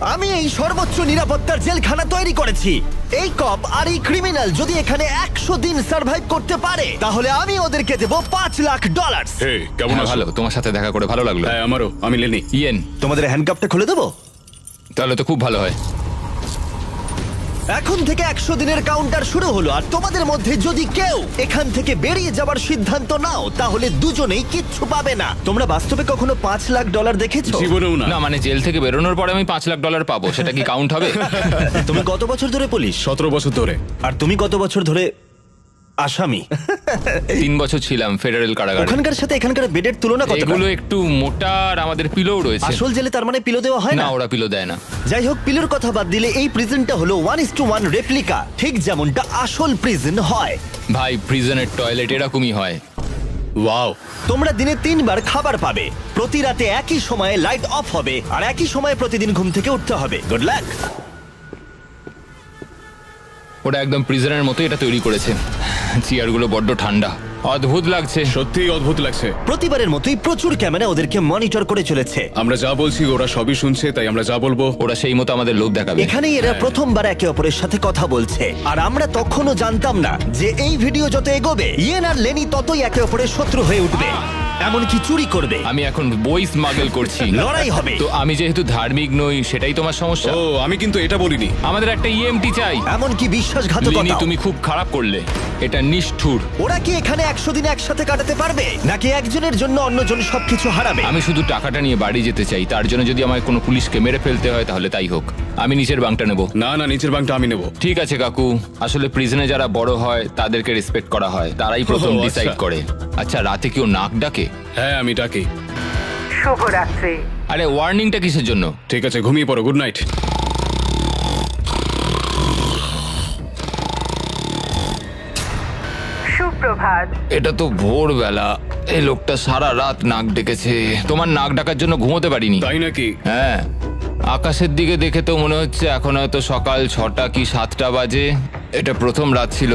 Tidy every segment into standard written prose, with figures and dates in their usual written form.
আমি এই সর্বোচ্চ নিরাপত্তার জেলখানা তৈরি করেছি। এই কপ আর এই ক্রিমিনাল যদি এখানে 100 দিন সার্ভাইভ করতে পারে তাহলে আমি ওদেরকে দেব $5,00,000। হে, কেমন আছো? ভালো, তোমার সাথে দেখা করে ভালো লাগলো। হ্যাঁ, আমারও। আমি লেনি। ইয়েন, তোমাদের হ্যান্ডকাপটা খুলে দেবো? তাহলে তো খুব ভালো হয়। এখন থেকে 100 দিনের কাউন্টার শুরু হলো, আর তোমাদের মধ্যে যদি কেউ এখান থেকে বেরিয়ে যাবার সিদ্ধান্ত নাও তাহলে দুজনেই কিচ্ছু পাবে না। তোমরা বাস্তবে কখনো $5,00,000 দেখেছো? জীবনেও না। না মানে জেল থেকে বেরোনোর পরে আমি $5,00,000 পাবো, সেটা কি কাউন্ট হবে? তুমি কত বছর ধরে পুলিশ? 17 বছর ধরে। আর তুমি কত বছর ধরে আসামি? 3 বছর ছিলাম ফেডারেল কারাগারে। ওখানকার সাথে এখানকার বেডের তুলনা কত? এগুলো একটু মোটা আর আমাদের পিলোও রয়েছে। আসল জেলে তার মানে পিলো দেওয়া হয় না, না? ওরা পিলো দেয় না। যাই হোক, পিলোর কথা বাদ দিলে এই প্রিজনটা হলো 1:1 রেপ্লিকা, ঠিক যেমনটা আসল প্রিজন হয়। ভাই, প্রিজনের টয়লেট এরকমই হয়। ওয়াও। তোমরা দিনে 3 বার খাবার পাবে, প্রতি রাতে একই সময়ে লাইট অফ হবে, আর একই সময়ে প্রতিদিন ঘুম থেকে উঠতে হবে। Good luck. ওটা একদম প্রিজনের মতো এটা তৈরি করেছে। চেয়ারগুলো বড্ড ঠান্ডা, অদ্ভুত লাগছে। সত্যিই অদ্ভুত লাগছে। প্রতিবারের মতোই প্রচুর ক্যামেরা ওদেরকে মনিটর করে চলেছে। আমরা যা বলছি ওরা সবই শুনছে, তাই আমরা যা বলবো ওরা সেই মতো আমাদের লোভ দেখাবে। এখানেই এরা প্রথমবার একে অপরের সাথে কথা বলছে, আর আমরা তখনও জানতাম না যে এই ভিডিও যত এগোবে ইয়েন আর লেনি ততই একে অপরের শত্রু হয়ে উঠবে, এমনকি চুরি করবে। আমি এখন বই স্মাগল করছি। লড়াই হবে। তো আমি যেহেতু ধার্মিক নই, সেটাই তোমার সমস্যা। ও, আমি কিন্তু এটা বলিনি। আমাদের একটা ইএমটি চাই। এমনকি লিনি, বিশ্বাসঘাতকতা। তুমি খুব খারাপ করলে, এটা নিষ্ঠুর। ওরা কি এখানে 100 দিন একসাথে কাটাতে পারবে, নাকি একজনের জন্য অন্যজন সবকিছু হারাবে? আমি শুধু টাকাটা নিয়ে বাড়ি যেতে চাই, তার জন্য যদি আমায় কোনো পুলিশকে মেরে ফেলতে হয় তাহলে তাই হোক। আমি নিচের বাংটা নেব। না না, নিচের বাংটা আমি নেব। ঠিক আছে কাকু, আসলে প্রিজনে যারা বড় হয় তাদেরকে রেসপেক্ট করা হয়, তারাই প্রথম ও, আচ্ছা। ডিসাইড করে। আচ্ছা, রাতে কেউ নাক ডাকে? হ্যাঁ, আমি ডাকি। শুভরাত্রি। আরে ওয়ার্নিংটা কিসের জন্য? ঠিক আছে, ঘুমিয়ে পড়ো। Good night. সুপ্রভাত। এটা তো ভোরবেলা, এই লোকটা সারা রাত নাক ডেকেছে। তোমার নাক ডাকার জন্য ঘুমোতে পারিনি। তাই নাকি? হ্যাঁ, আকাশের দিকে দেখে তো মনে হচ্ছে এখন হয়তো সকাল 6টা কি 7টা বাজে। এটা প্রথম রাত ছিল।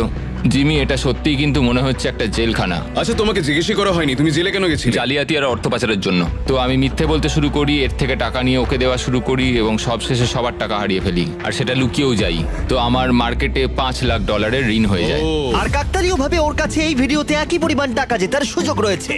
জিমি, এটা সত্যিই কিন্তু মনে হচ্ছে একটা জেলখানা। আচ্ছা, তোমাকে জিজ্ঞেসই করা হয়নি তুমি জেলে কেন গেছিলে? জালিয়াতি আর অর্থ পাচারের জন্য। তো আমি মিথ্যে বলতে শুরু করি, এর থেকে টাকা নিয়ে ওকে দেওয়া শুরু করি, এবং সবশেষে সবার টাকা হারিয়ে ফেলি, আর সেটা লুকিয়েও যাই। তো আমার মার্কেটে $5,00,000 ঋণ হয়ে যায়। ও, আর কাকতালীয় ভাবে ওর কাছে এই ভিডিওতে একই পরিমাণ টাকা জেতার সুযোগ রয়েছে।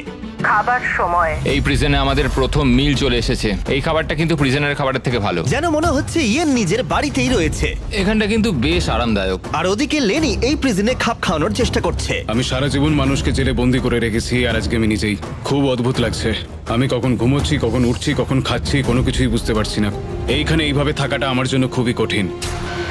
খাবার সময়। এই প্রিজনে আমাদের প্রথম মিল চলে এসেছে। এই খাবারটা কিন্তু প্রিজনের খাবারের থেকে ভালো। যেন মনে হচ্ছে ইয়েন নিজের বাড়িতেই রয়েছে। এখানটা কিন্তু বেশ আরামদায়ক। আর ওদিকে লেনি এই প্রিজনে খাপ খাওয়ানোর চেষ্টা করছে। আমি সারা জীবন মানুষকে জেলে বন্দি করে রেখেছি, আর আজকে আমি নিজেই। খুব অদ্ভুত লাগছে। আমি কখন ঘুমোচ্ছি, কখন উঠছি, কখন খাচ্ছি, কোনো কিছুই বুঝতে পারছি না। এইখানে এইভাবে থাকাটা আমার জন্য খুবই কঠিন।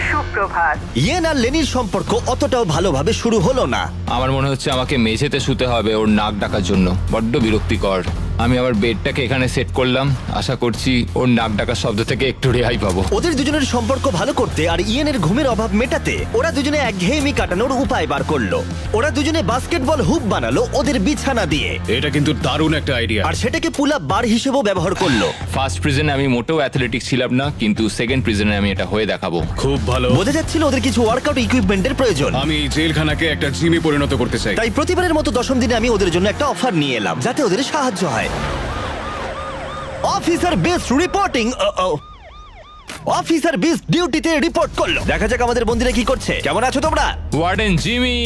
সুপ্রভাত। ইয়েন আর লেনির সম্পর্ক অতটাও ভালোভাবে শুরু হলো না। আমার মনে হচ্ছে আমাকে মেঝেতে শুতে হবে ওর নাক ডাকার জন্য। বড্ড বিরক্তিকর। আমি আবার বেডটাকে এখানে সেট করলাম, আশা করছি ওর নাক ডাকার শব্দ থেকে একটু রেহাই পাবো। ওদের দুজনের সম্পর্ক ভালো করতে আর ইয়েনের ঘুমের অভাব মেটাতে ওরা দুজনে একঘেয়েমি কাটানোর উপায় বার করলো। ওরা দুজনে বাস্কেটবল হুপ বানালো ওদের বিছানা দিয়ে, এটা কিন্তু দারুণ একটা আইডিয়া। আর সেটাকে পুল আপ বার হিসেবেও ব্যবহার করলো। ফার্স্ট প্রিজনে আমি মোটেও অ্যাথলেটিক ছিলাম না, কিন্তু সেকেন্ড প্রিজনে আমি এটা হয়ে দেখাবো। খুব ভালো। বোঝা যাচ্ছিল ওদের কিছু ওয়ার্কআউট ইকুইপমেন্টের প্রয়োজন। আমি এই জেলখানাকে একটা জিমে পরিণত করতে চাই। তাই প্রতিবারের মতো 10ম দিনে আমি ওদের জন্য একটা অফার নিয়ে এলাম, যাতে ওদের সাহায্য হয়। Officer best reporting. Officer best ডিউটিতে রিপোর্ট করলো। দেখা যাক আমাদের বন্দিরা কি করছে। কেমন আছো তোমরা? ওয়ার্ডেন জিমি,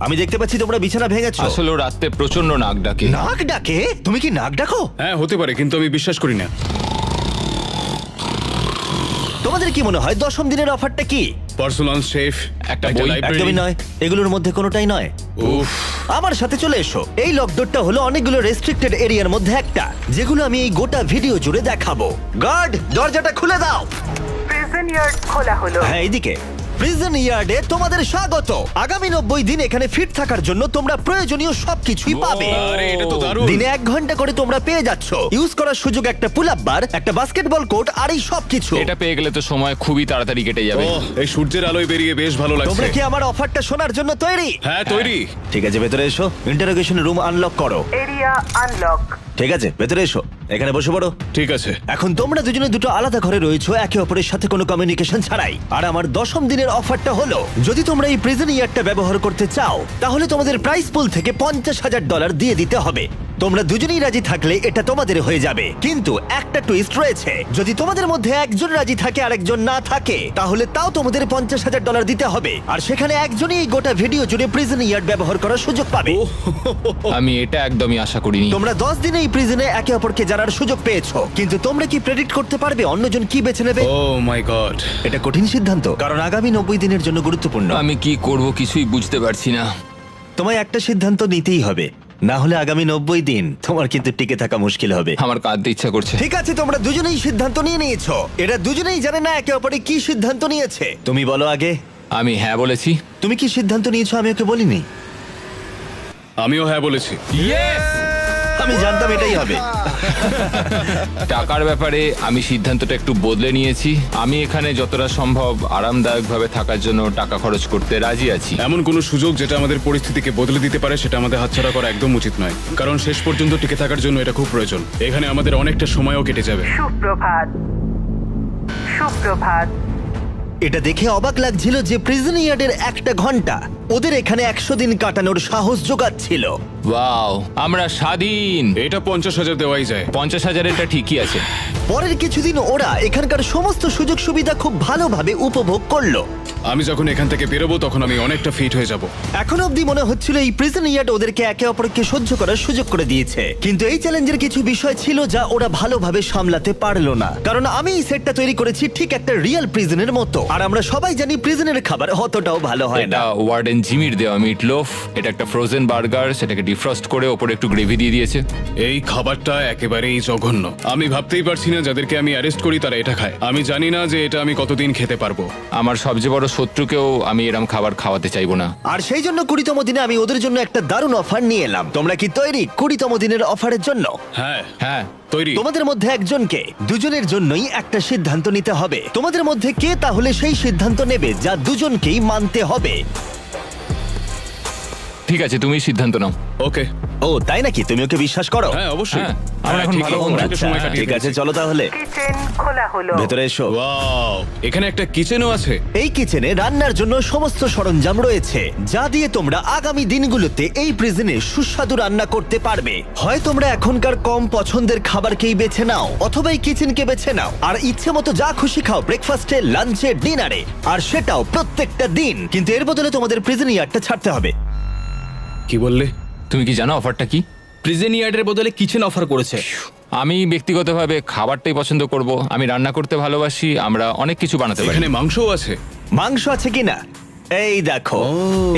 আমি দেখতে পাচ্ছি তোমরা বিছানা ভেঙেছো। আসলে ও রাতে প্রচন্ড নাক ডাকে। নাক ডাকে? তুমি কি নাক ডাকো? হ্যাঁ, হতে পারে, কিন্তু আমি বিশ্বাস করি না। তোমাদের কি মনে হয় 10ম দিনের অফারটা কি? পার্সোনাল শেফ, একটা বই। একদমই নয়, এগুলোর মধ্যে কোনোটাই নয়। উফ, আমার সাথে চলে এসো। এই লকডাউনটা হলো অনেকগুলো রেস্ট্রিক্টেড এরিয়ার মধ্যে একটা, যেগুলো আমি এই গোটা ভিডিও জুড়ে দেখাবো। গার্ড, দরজাটা খুলে দাও। প্রিজন ইয়ার্ড খোলা হলো। হ্যাঁ, এইদিকে। প্রিজন ইয়ার্ডে তোমাদের স্বাগত। আগামী 90 দিন এখানে ফিট থাকার জন্য তোমরা প্রয়োজনীয় সবকিছুই পাবে। আরে এটা তো দারুণ। দিনে 1 ঘন্টা করে তোমরা পেয়ে যাচ্ছ। ইউজ করার সুযোগ একটা পুল আপ বার, একটা বাস্কেটবল কোর্ট, আর এই সবকিছু। এটা পেয়ে গেলে তো সময় খুবই তাড়াতাড়ি কেটে যাবে। ওহ, এই সূর্যের আলোয় বেরিয়ে বেশ ভালো তোমরা লাগছে। কি আমার অফারটা শোনার জন্য তৈরি? হ্যাঁ, তৈরি। ঠিক আছে, ভেতরে এসো। ইন্টারোগেশন রুম আনলক করো। Area unlock. ঠিক আছে, ভেতরে এসো। এখানে বসে পড়ো। ঠিক আছে। এখন তোমরা দুজনে দুটো আলাদা ঘরে রয়েছো, একে অপরের সাথে কোনো কমিউনিকেশন ছাড়াই। আর আমার 10ম দিনের অফারটা হলো, যদি তোমরা এই প্রিজন ইয়ারটা ব্যবহার করতে চাও তাহলে তোমাদের প্রাইস পুল থেকে $50,000 দিয়ে দিতে হবে। তোমরা দুজনেই রাজি থাকলে এটা তোমাদের হয়ে যাবে, কিন্তু একটা টুইস্ট রয়েছে। যদি তোমাদের মধ্যে একজন রাজি থাকে আর একজন না থাকে, তাহলে তাও তোমাদের $50,000 দিতে হবে, আর সেখানে একজনই এই গোটা ভিডিও জুড়ে প্রিজন ইয়ার্ড ব্যবহার করার সুযোগ পাবে। আমি এটা একদমই আশা করিনি। তোমরা 10 দিনে এই প্রিজনে একে অপরকে জানার সুযোগ পেয়েছো, কিন্তু তোমরা কি প্রেডিক্ট করতে পারবে অন্যজন কি বেছে নেবে? ও মাই গড। এটা কঠিন সিদ্ধান্ত, কারণ আগামী 90 দিনের জন্য গুরুত্বপূর্ণ। আমি কি করব কিছুই বুঝতে পারছি না। তোমায় একটা সিদ্ধান্ত নিতেই হবে, না হলে আগামী 90 দিন তোমার কিন্তু টিকে থাকা মুশকিল হবে। আমার কাঁদতে ইচ্ছা করছে। ঠিক আছে, তোমরা দুজনেই সিদ্ধান্ত নিয়ে নিয়েছো। এরা দুজনেই জানে না একে অপরে কি সিদ্ধান্ত নিয়েছে। তুমি বলো আগে। আমি হ্যাঁ বলেছি। তুমি কি সিদ্ধান্ত নিয়েছো আমি ওকে বলিনি? আমিও হ্যাঁ বলেছি। আমি জানতাম এটাই হবে। টাকার ব্যাপারে আমি সিদ্ধান্তটা একটু বদলে নিয়েছি। আমি এখানে যতটা সম্ভব আরামদায়কভাবে থাকার জন্য টাকা খরচ করতে রাজি আছি। এমন কোনো সুযোগ যেটা আমাদের পরিস্থিতিকে বদলে দিতে পারে সেটা আমাদের হাতছাড়া করা একদম উচিত নয়, কারণ শেষ পর্যন্ত টিকে থাকার জন্য এটা খুব প্রয়োজন। এখানে আমাদের অনেকটা সময়ও কেটে যাবে। সুপ্রভাত। সুপ্রভাত। এটা দেখে অবাক লাগছিল যে প্রিজন ইয়ার্ডের একটা ঘন্টা ওদের এখানে 100 দিন কাটানোর সাহস জোগাচ্ছিল। ওয়াও, আমরা স্বাধীন। এটা 50,000 দেওয়াই যায়। 50,000-এরটা ঠিকই আছে। পরের কিছুদিন ওরা এখানকার সমস্ত সুযোগ সুবিধা খুব ভালোভাবে উপভোগ করলো। আমি যখন এখান থেকে বেরোবো তখন আমি অনেকটা ফিট হয়ে যাব। এখন অবধি মনে হচ্ছিল এই প্রিজন ইয়ার্ড ওদেরকে একে অপরকে সহ্য করার সুযোগ করে দিয়েছে, কিন্তু এই চ্যালেঞ্জের কিছু বিষয় ছিল যা ওরা ভালোভাবে সামলাতে পারলো না। কারণ আমি এই সেটটা তৈরি করেছি ঠিক একটা রিয়েল প্রিজনের মতো, আর আমরা সবাই জানি প্রিজনের খাবার অতটাও ভালো হয় না। এটা ওয়ার্ডেন জিমির দেওয়া মিট লোফ। এটা একটা ফ্রোজেন বার্গার, সেটাকে ডিফ্রস্ট করে ওপরে একটু গ্রেভি দিয়ে দিয়েছে। এই খাবারটা একেবারেই জঘন্য। আমি ভাবতেই পারছি না যাদেরকে আমি অ্যারেস্ট করি তারা এটা খায়। আমি জানি না যে এটা আমি কতদিন খেতে পারবো। আমার সবচেয়ে বড় শত্রুকেও আমি এরম খাবার খাওয়াতে চাইবো না। আর সেই জন্য 20তম দিনে আমি ওদের জন্য একটা দারুণ অফার নিয়ে এলাম। তোমরা কি তৈরি 20তম দিনের অফারের জন্য? হ্যাঁ হ্যাঁ, তৈরি। তোমাদের মধ্যে একজনকে দুজনের জন্যই একটা সিদ্ধান্ত নিতে হবে। তোমাদের মধ্যে কে তাহলে সেই সিদ্ধান্ত নেবে যা দুজনকেই মানতে হবে? ঠিক আছে, তুমি সিদ্ধান্ত নাও। ওকে। ও তাই নাকি? তুমি ওকে বিশ্বাস করো? হ্যাঁ অবশ্যই। হ্যাঁ, আমরা এখন ঠিক ভালো আছে, বন্ধু। অনেকটা আচ্ছা, সময় কাটিয়ে ঠিক আছে, ফেলেছি। চলো তাহলে কিচেন খোলা হলো। ভেতরে এসো। ওয়াও, এখানে একটা কিচেনও আছে। এই কিচেনে রান্নার জন্য সমস্ত সরঞ্জাম রয়েছে, যা দিয়ে তোমরা আগামী দিনগুলোতে এই প্রিজনে সুস্বাদু রান্না করতে পারবে। হয় তোমরা এখনকার কম পছন্দের খাবারকেই বেছে নাও, অথবা এই কিচেনকে বেছে নাও আর ইচ্ছে মতো যা খুশি খাও ব্রেকফাস্টে, লাঞ্চে, ডিনারে, আর সেটাও প্রত্যেকটা দিন। কিন্তু এর বদলে তোমাদের প্রিজন ইয়ার্ডটা ছাড়তে হবে। কি বললে? তুমি কি জানো অফারটা কি? প্রিজন ইয়ার্ডের বদলে কিচেন অফার করেছে। আমি ব্যক্তিগতভাবে খাবারটাই পছন্দ করব। আমি রান্না করতে ভালোবাসি। আমরা অনেক কিছু বানাতে পারি। এখানে মাংসও আছে। মাংস আছে কিনা? এই দেখো,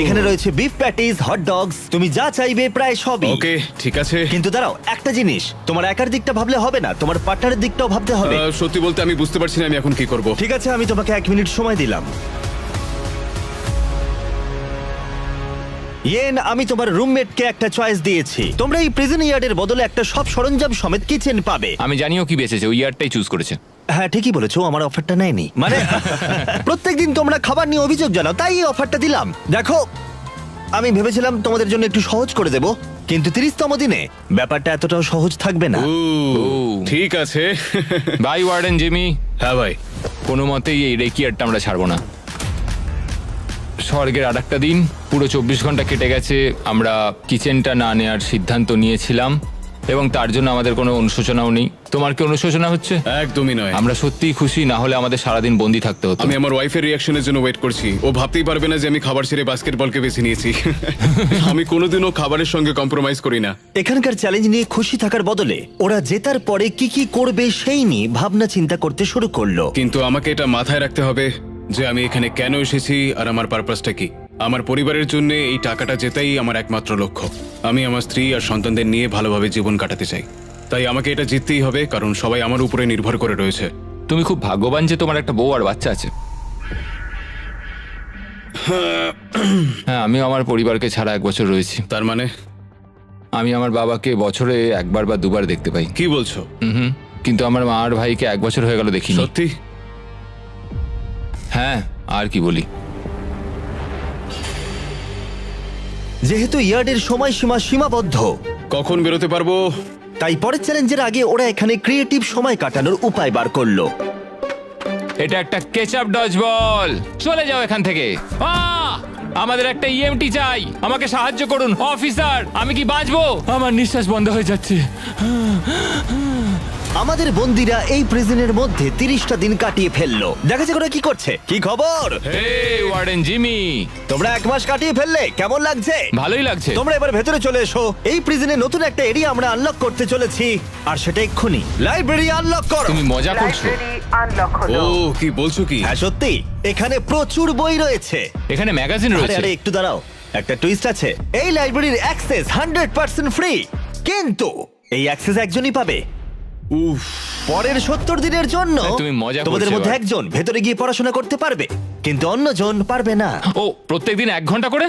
এখানে রয়েছে বিফ প্যাটিস, হট ডগস, তুমি যা চাইবে প্রায় সবই। ওকে, ঠিক আছে। কিন্তু দাঁড়াও, একটা জিনিস, তোমার একার দিকটা ভাবলে হবে না, তোমার পার্টনারের দিকটাও ভাবতে হবে। সত্যি বলতে আমি বুঝতে পারছি না আমি এখন কি করব। ঠিক আছে, আমি তোমাকে 1 মিনিট সময় দিলাম। ইয়েন, আমি তোমার রুমমেটকে একটা চয়েস দিয়েছি। তোমরা এই প্রিজন ইয়ার্ডের বদলে একটা সব সরঞ্জাম সমেত কিচেন পাবে। আমি জানিও কি বেঁচেছে, ওই ইয়ারটাই চুজ করেছে। হ্যাঁ ঠিকই বলেছো, আমার অফারটা নেয়নি। মানে প্রত্যেকদিন তোমরা খাবার নিয়ে অভিযোগ জানাও, তাই এই অফারটা দিলাম। দেখো, আমি ভেবেছিলাম তোমাদের জন্য একটু সহজ করে দেব, কিন্তু 30তম দিনে ব্যাপারটা এতটাও সহজ থাকবে না। ঠিক আছে। Bye warden Jimmy. হ্যাঁ ভাই। কোনো মতেই এই রেকিয়ারটা আমরা ছাড়বো না। স্বর্গের আর একটা দিন, পুরো 24 ঘন্টা কেটে গেছে। আমরা কিচেনটা না নেওয়ার সিদ্ধান্ত নিয়েছিলাম এবং তার জন্য আমাদের কোনো অনুশোচনাও নেই। তোমার কি অনুশোচনা হচ্ছে? একদমই নয়। আমরা সত্যিই খুশি, না হলে আমাদের সারাদিন বন্দি থাকতে হতো। আমি আমার ওয়াইফের রিঅ্যাকশনের জন্য ওয়েট করছি। ও ভাবতেই পারবে না যে আমি খাবার ছেড়ে বাস্কেটবলকে বেছে নিয়েছি। আমি কোনোদিনও খাবারের সঙ্গে কম্প্রোমাইজ করি না। এখানকার চ্যালেঞ্জ নিয়ে খুশি থাকার বদলে ওরা জেতার পরে কি কি করবে সেই নিয়ে ভাবনা চিন্তা করতে শুরু করলো। কিন্তু আমাকে এটা মাথায় রাখতে হবে যে আমি এখানে কেন এসেছি আর আমার পারপাসটা কি। আমার পরিবারের জন্য এই টাকাটা জেতাই আমার একমাত্র লক্ষ্য। আমি আমার স্ত্রী আর সন্তানদের নিয়ে ভালোভাবে জীবন কাটাতে চাই, তাই আমাকে এটা জিততেই হবে, কারণ সবাই আমার উপরে নির্ভর করে রয়েছে। তুমি খুব ভাগ্যবান যে তোমার একটা বউ আর বাচ্চা আছে। হ্যাঁ, আমি আমার পরিবারকে ছাড়া 1 বছর রয়েছি। তার মানে? আমি আমার বাবাকে বছরে 1বার বা 2বার দেখতে পাই। কি বলছো? হুম, কিন্তু আমার মা আর ভাইকে 1 বছর হয়ে গেল দেখিনি। সত্যি? হ্যাঁ, আর কি বলি। যেহেতু ইয়ার্ডের সময়সীমা সীমাবদ্ধ, কখন বেরোতে পারবো? তাই পরের চ্যালেঞ্জের আগে ওরা এখানে ক্রিয়েটিভ সময় কাটানোর উপায় বার করলো। এটা একটা কেচাপ ডজ বল। চলে যাও এখান থেকে। আমাদের একটা ইএমটি চাই, আমাকে সাহায্য করুন অফিসার। আমি কি বাঁচবো? আমার নিঃশ্বাস বন্ধ হয়ে যাচ্ছে। আমাদের বন্দিরা এই প্রিজনের মধ্যে 30টা দিন কাটিয়ে ফেললো। দেখা যাক ওরা কি করছে। কি খবর? হে ওয়ার্ডেন জিমি, তোমরা 1 মাস কাটিয়ে ফেললে, কেমন লাগছে? ভালোই লাগছে। তোমরা এবার ভেতরে চলে এসো। এই প্রিজনে নতুন একটা এরিয়া আমরা আনলক করতে চলেছি, আর সেটা এক্ষুনি। লাইব্রেরি আনলক করো। তুমি মজা করছো? লাইব্রেরি আনলক হলো। ও কি বলছো কি? হ্যাঁ সত্যি, এখানে প্রচুর বই রয়েছে। এখানে ম্যাগাজিন আরে রয়েছে। আরে একটু দাঁড়াও, একটা টুইস্ট আছে। এই লাইব্রেরির অ্যাক্সেস 100% ফ্রি, কিন্তু এই অ্যাক্সেস একজনই পাবে। উফ, পরের 70 দিনের জন্য তুমি মজা করছো তোমাদের মধ্যে এবার। একজন ভেতরে গিয়ে পড়াশোনা করতে পারবে, কিন্তু অন্যজন পারবে না। ও প্রত্যেকদিন 1 ঘন্টা করে?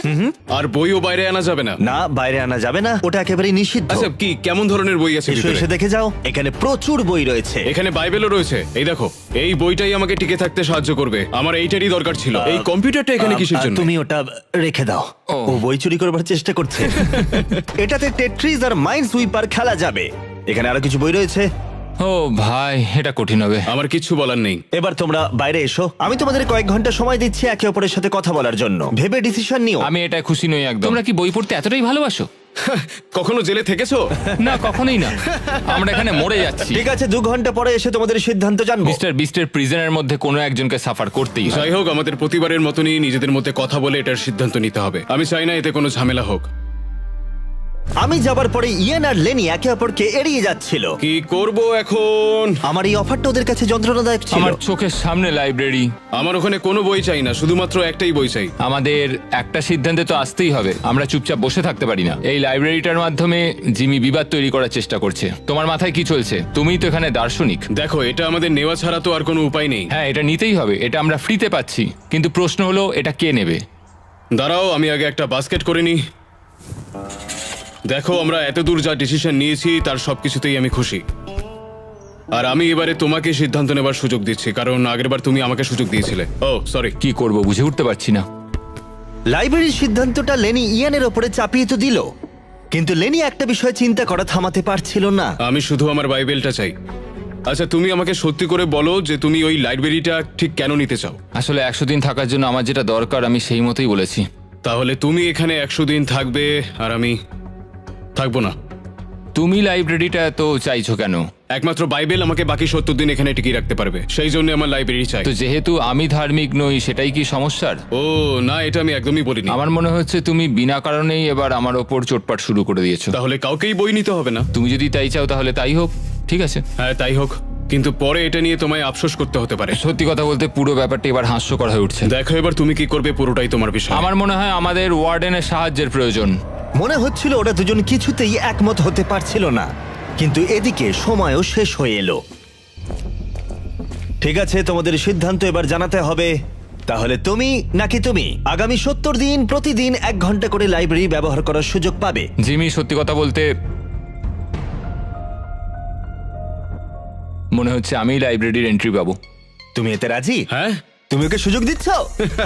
আর বইও বাইরে আনা যাবে না? না, বাইরে আনা যাবে না, ওটা একেবারেই নিষিদ্ধ। আচ্ছা, কি কেমন ধরনের বই আছে এসো ভিতরে? এসে দেখে যাও, এখানে প্রচুর বই রয়েছে। এখানে বাইবেলও রয়েছে। এই দেখো, এই বইটাই আমাকে টিকে থাকতে সাহায্য করবে। আমার এইটারই দরকার ছিল। এই কম্পিউটারটা এখানে কিসের জন্য? তুমি ওটা রেখে দাও। ও। ও বই চুরি করবার চেষ্টা করছে। এটাতে টেট্রিস আর মাইন্ড সুইপার খেলা যাবে। এখানে আরো কিছু বই রয়েছে। ও ভাই, এটা কঠিন হবে। আমার কিচ্ছু বলার নেই। এবার তোমরা বাইরে এসো, আমি তোমাদের কয়েক ঘন্টা সময় দিচ্ছি একে অপরের সাথে কথা বলার জন্য। ভেবে ডিসিশন নিও। আমি এটা খুশি নই একদম। তোমরা কি বই পড়তে এতটাই ভালোবাসো? কখনো জেলে থেকেছো? না, কখনোই না। আমরা এখানে মরে যাচ্ছি। ঠিক আছে, 2 ঘন্টা পরে এসে তোমাদের সিদ্ধান্ত জানবো। মিস্টার বিস্টের প্রিজনের মধ্যে কোনো একজনকে সাফার করতেই হয়। যাই হোক, আমাদের প্রতিবারের মতনই নিজেদের মধ্যে কথা বলে এটার সিদ্ধান্ত নিতে হবে। আমি চাই না এতে কোনো ঝামেলা হোক। আমি যাবার পরে ইয়েন আর লেনি একে অপরকে এড়িয়ে যাচ্ছিল। কি করব এখন? আমার এই অফারটা ওদের কাছে যন্ত্রণাদায়ক ছিল। আমার চোখের সামনে লাইব্রেরি। আমার ওখানে কোনো বই চাই না, শুধুমাত্র একটাই বই চাই। আমাদের একটা সিদ্ধান্তে তো আসতেই হবে। আমরা চুপচাপ বসে থাকতে পারি না। এই লাইব্রেরিটার মাধ্যমে জিমি বিবাদ তৈরি করার চেষ্টা করছে। তোমার মাথায় কি চলছে? তুমিই তো এখানে দার্শনিক। দেখো, এটা আমাদের নেওয়া ছাড়া তো আর কোনো উপায় নেই। হ্যাঁ, এটা নিতেই হবে। এটা আমরা ফ্রিতে পাচ্ছি, কিন্তু প্রশ্ন হলো এটা কে নেবে? দাঁড়াও, আমি আগে একটা বাস্কেট করে নিই। দেখো, আমরা এত দূর যা ডিসিশন নিয়েছি তার সবকিছুতেই আমি খুশি। আর আমি এবারে তোমাকে সিদ্ধান্ত নেবার সুযোগ দিচ্ছি, কারণ আগেরবার তুমি আমাকে সুযোগ দিয়েছিলে। ও সরি। কি করব বুঝে উঠতে পারছি না। লাইব্রেরির সিদ্ধান্তটা লেনি ইয়ানের ওপরে চাপিয়ে তো দিল, কিন্তু লেনি একটা বিষয় চিন্তা করা থামাতে পারছিল না। আমি শুধু আমার বাইবেলটা চাই। আচ্ছা, তুমি আমাকে সত্যি করে বলো যে তুমি ওই লাইব্রেরিটা ঠিক কেন নিতে চাও? আসলে 100 দিন থাকার জন্য আমার যেটা দরকার আমি সেই মতোই বলেছি। তাহলে তুমি এখানে 100 দিন থাকবে আর আমি থাকবো না। তুমি লাইব্রেরিটা তো চাইছো কেন? একমাত্র বাইবেল আমাকে বাকি 70 দিন এখানে টিকিয়ে রাখতে পারবে, সেই জন্য আমার লাইব্রেরি চাই। তো যেহেতু আমি ধার্মিক নই, সেটাই কি সমস্যার? ও না, এটা আমি একদমই বলিনি। আমার মনে হচ্ছে তুমি বিনা কারণেই এবার আমার ওপর চোটপাট শুরু করে দিয়েছো। তাহলে কাউকেই বই নিতে হবে না? তুমি যদি তাই চাও তাহলে তাই হোক, ঠিক আছে। হ্যাঁ, তাই হোক, কিন্তু পরে এটা নিয়ে তোমায় আফসোস করতে হতে পারে। সত্যি কথা বলতে পুরো ব্যাপারটা এবার হাস্যকর হয়ে উঠছে। দেখো, এবার তুমি কি করবে পুরোটাই তোমার বিষয়। আমার মনে হয় আমাদের ওয়ার্ডেনের সাহায্যের প্রয়োজন। মনে হচ্ছিল ওরা দুজন কিছুতেই একমত হতে পারছিল না, কিন্তু এদিকে সময়ও শেষ হয়ে এলো। ঠিক আছে, তোমাদের সিদ্ধান্ত এবার জানাতে হবে। তাহলে তুমি নাকি তুমি আগামী 70 দিন প্রতিদিন 1 ঘন্টা করে লাইব্রেরি ব্যবহার করার সুযোগ পাবে। জিমি, সত্যি কথা বলতে মনে হচ্ছে আমি লাইব্রেরির এন্ট্রি পাবো। তুমি এতে রাজি? হ্যাঁ, তুমি ওকে সুযোগ দিচ্ছ?